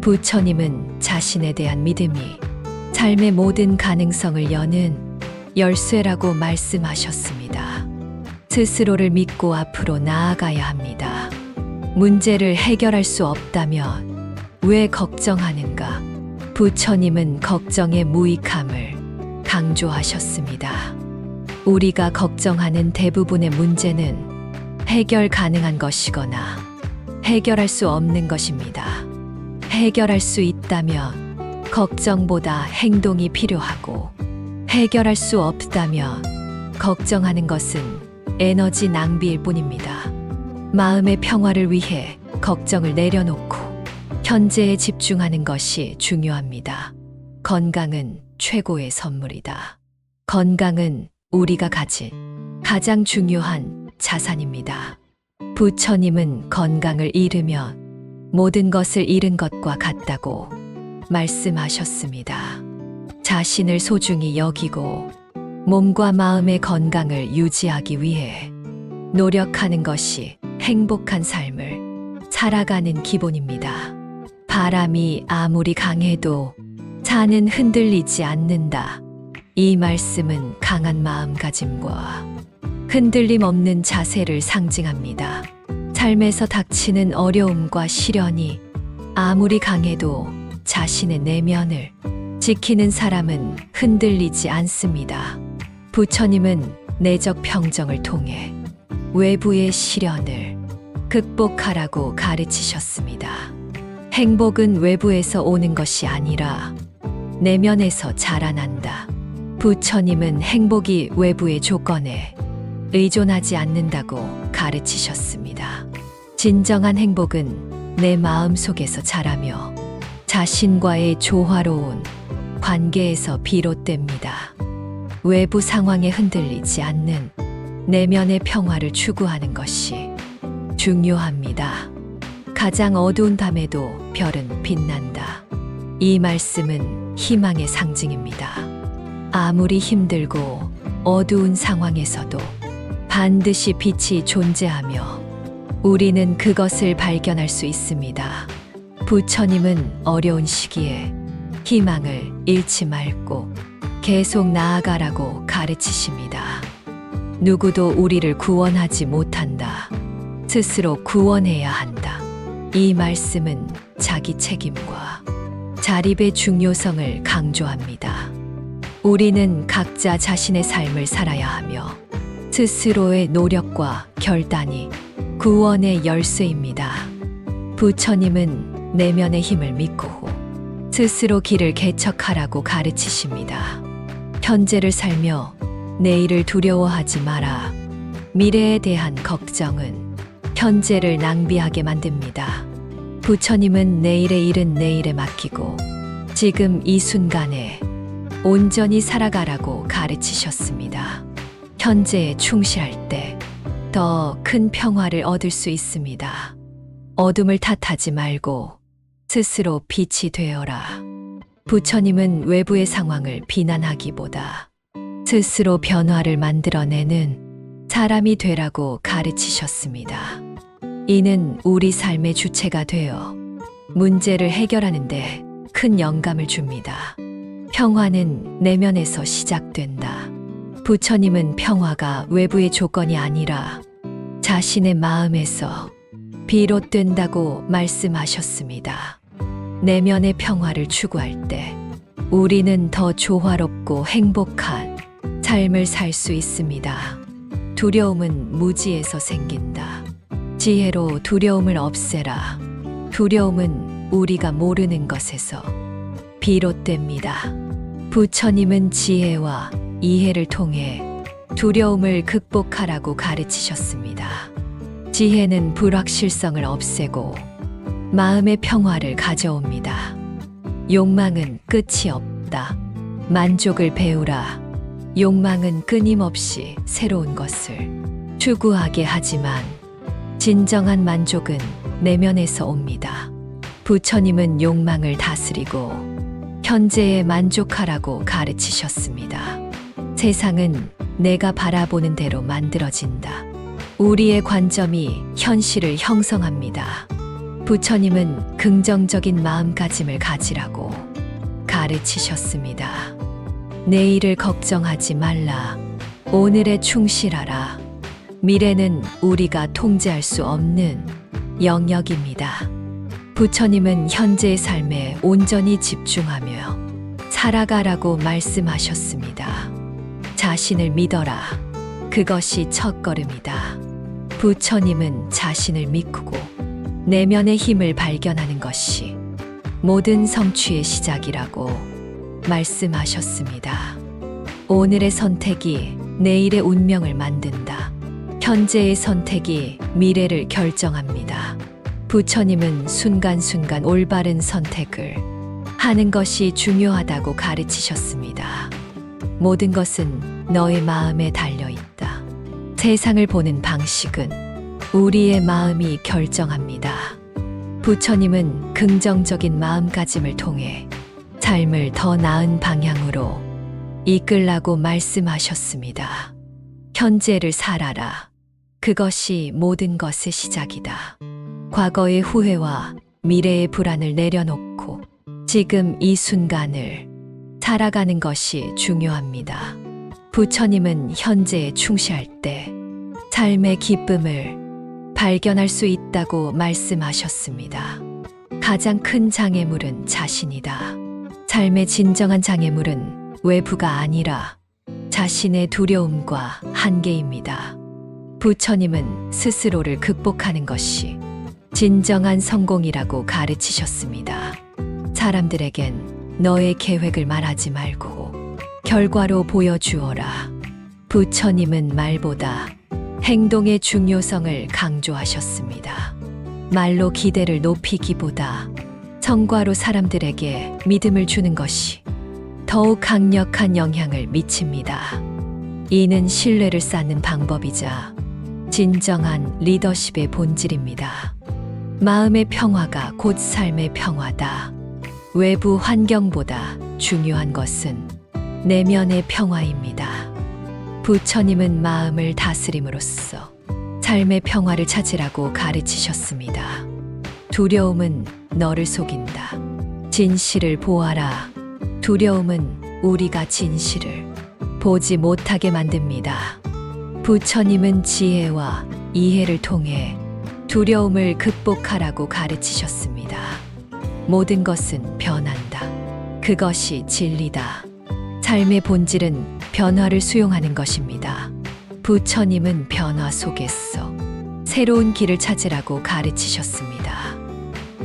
부처님은 자신에 대한 믿음이 삶의 모든 가능성을 여는 열쇠라고 말씀하셨습니다. 스스로를 믿고 앞으로 나아가야 합니다. 문제를 해결할 수 없다면 왜 걱정하는가? 부처님은 걱정의 무익함을 강조하셨습니다. 우리가 걱정하는 대부분의 문제는 해결 가능한 것이거나 해결할 수 없는 것입니다. 해결할 수 있다면 걱정보다 행동이 필요하고 해결할 수 없다면 걱정하는 것은 에너지 낭비일 뿐입니다. 마음의 평화를 위해 걱정을 내려놓고 현재에 집중하는 것이 중요합니다. 건강은 최고의 선물이다. 건강은 우리가 가진 가장 중요한 자산입니다. 부처님은 건강을 잃으면 모든 것을 잃은 것과 같다고 말씀하셨습니다. 자신을 소중히 여기고 몸과 마음의 건강을 유지하기 위해 노력하는 것이 행복한 삶을 살아가는 기본입니다. 바람이 아무리 강해도 산은 흔들리지 않는다. 이 말씀은 강한 마음가짐과 흔들림 없는 자세를 상징합니다. 삶에서 닥치는 어려움과 시련이 아무리 강해도 자신의 내면을 지키는 사람은 흔들리지 않습니다. 부처님은 내적 평정을 통해 외부의 시련을 극복하라고 가르치셨습니다. 행복은 외부에서 오는 것이 아니라 내면에서 자라난다. 부처님은 행복이 외부의 조건에 의존하지 않는다고 가르치셨습니다. 진정한 행복은 내 마음 속에서 자라며 자신과의 조화로운 관계에서 비롯됩니다. 외부 상황에 흔들리지 않는 내면의 평화를 추구하는 것이 중요합니다. 가장 어두운 밤에도 별은 빛난다. 이 말씀은 희망의 상징입니다. 아무리 힘들고 어두운 상황에서도 반드시 빛이 존재하며 우리는 그것을 발견할 수 있습니다. 부처님은 어려운 시기에 희망을 잃지 말고 계속 나아가라고 가르치십니다. 누구도 우리를 구원하지 못한다. 스스로 구원해야 한다. 이 말씀은 자기 책임과 자립의 중요성을 강조합니다. 우리는 각자 자신의 삶을 살아야 하며 스스로의 노력과 결단이 구원의 열쇠입니다. 부처님은 내면의 힘을 믿고 스스로 길을 개척하라고 가르치십니다. 현재를 살며 내일을 두려워하지 마라. 미래에 대한 걱정은 현재를 낭비하게 만듭니다. 부처님은 내일의 일은 내일에 맡기고 지금 이 순간에 온전히 살아가라고 가르치셨습니다. 현재에 충실할 때 더 큰 평화를 얻을 수 있습니다. 어둠을 탓하지 말고 스스로 빛이 되어라. 부처님은 외부의 상황을 비난하기보다 스스로 변화를 만들어내는 사람이 되라고 가르치셨습니다. 이는 우리 삶의 주체가 되어 문제를 해결하는데 큰 영감을 줍니다. 평화는 내면에서 시작된다. 부처님은 평화가 외부의 조건이 아니라 자신의 마음에서 비롯된다고 말씀하셨습니다. 내면의 평화를 추구할 때 우리는 더 조화롭고 행복한 삶을 살 수 있습니다. 두려움은 무지에서 생긴다. 지혜로 두려움을 없애라. 두려움은 우리가 모르는 것에서 비롯됩니다. 부처님은 지혜와 이해를 통해 두려움을 극복하라고 가르치셨습니다. 지혜는 불확실성을 없애고 마음의 평화를 가져옵니다. 욕망은 끝이 없다. 만족을 배우라. 욕망은 끊임없이 새로운 것을 추구하게 하지만 진정한 만족은 내면에서 옵니다. 부처님은 욕망을 다스리고 현재에 만족하라고 가르치셨습니다. 세상은 내가 바라보는 대로 만들어진다. 우리의 관점이 현실을 형성합니다. 부처님은 긍정적인 마음가짐을 가지라고 가르치셨습니다. 내일을 걱정하지 말라. 오늘에 충실하라. 미래는 우리가 통제할 수 없는 영역입니다. 부처님은 현재의 삶에 온전히 집중하며 살아가라고 말씀하셨습니다. 자신을 믿어라. 그것이 첫걸음이다. 부처님은 자신을 믿고 내면의 힘을 발견하는 것이 모든 성취의 시작이라고 말씀하셨습니다. 오늘의 선택이 내일의 운명을 만든다. 현재의 선택이 미래를 결정합니다. 부처님은 순간순간 올바른 선택을 하는 것이 중요하다고 가르치셨습니다. 모든 것은 너의 마음에 달려있다. 세상을 보는 방식은 우리의 마음이 결정합니다. 부처님은 긍정적인 마음가짐을 통해 삶을 더 나은 방향으로 이끌라고 말씀하셨습니다. 현재를 살아라. 그것이 모든 것의 시작이다. 과거의 후회와 미래의 불안을 내려놓고 지금 이 순간을 살아가는 것이 중요합니다. 부처님은 현재에 충실할 때 삶의 기쁨을 발견할 수 있다고 말씀하셨습니다. 가장 큰 장애물은 자신이다. 삶의 진정한 장애물은 외부가 아니라 자신의 두려움과 한계입니다. 부처님은 스스로를 극복하는 것이 진정한 성공이라고 가르치셨습니다. 사람들에겐 너의 계획을 말하지 말고 결과로 보여주어라. 부처님은 말보다 행동의 중요성을 강조하셨습니다. 말로 기대를 높이기보다 성과로 사람들에게 믿음을 주는 것이 더욱 강력한 영향을 미칩니다. 이는 신뢰를 쌓는 방법이자 진정한 리더십의 본질입니다. 마음의 평화가 곧 삶의 평화다. 외부 환경보다 중요한 것은 내면의 평화입니다. 부처님은 마음을 다스림으로써 삶의 평화를 찾으라고 가르치셨습니다. 두려움은 너를 속인다. 진실을 보아라. 두려움은 우리가 진실을 보지 못하게 만듭니다. 부처님은 지혜와 이해를 통해 두려움을 극복하라고 가르치셨습니다. 모든 것은 변한다. 그것이 진리다. 삶의 본질은 변화를 수용하는 것입니다. 부처님은 변화 속에서 새로운 길을 찾으라고 가르치셨습니다.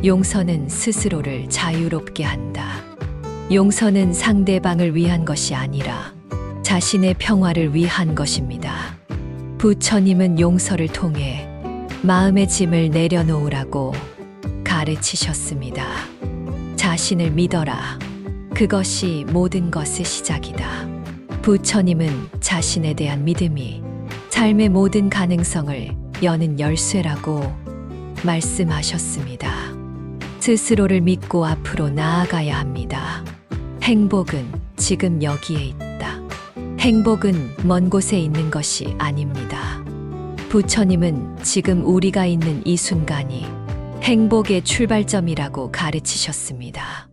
용서는 스스로를 자유롭게 한다. 용서는 상대방을 위한 것이 아니라 자신의 평화를 위한 것입니다. 부처님은 용서를 통해 마음의 짐을 내려놓으라고 가르치셨습니다. 자신을 믿어라. 그것이 모든 것의 시작이다. 부처님은 자신에 대한 믿음이 삶의 모든 가능성을 여는 열쇠라고 말씀하셨습니다. 스스로를 믿고 앞으로 나아가야 합니다. 행복은 지금 여기에 있다. 행복은 먼 곳에 있는 것이 아닙니다. 부처님은 지금 우리가 있는 이 순간이 행복의 출발점이라고 가르치셨습니다.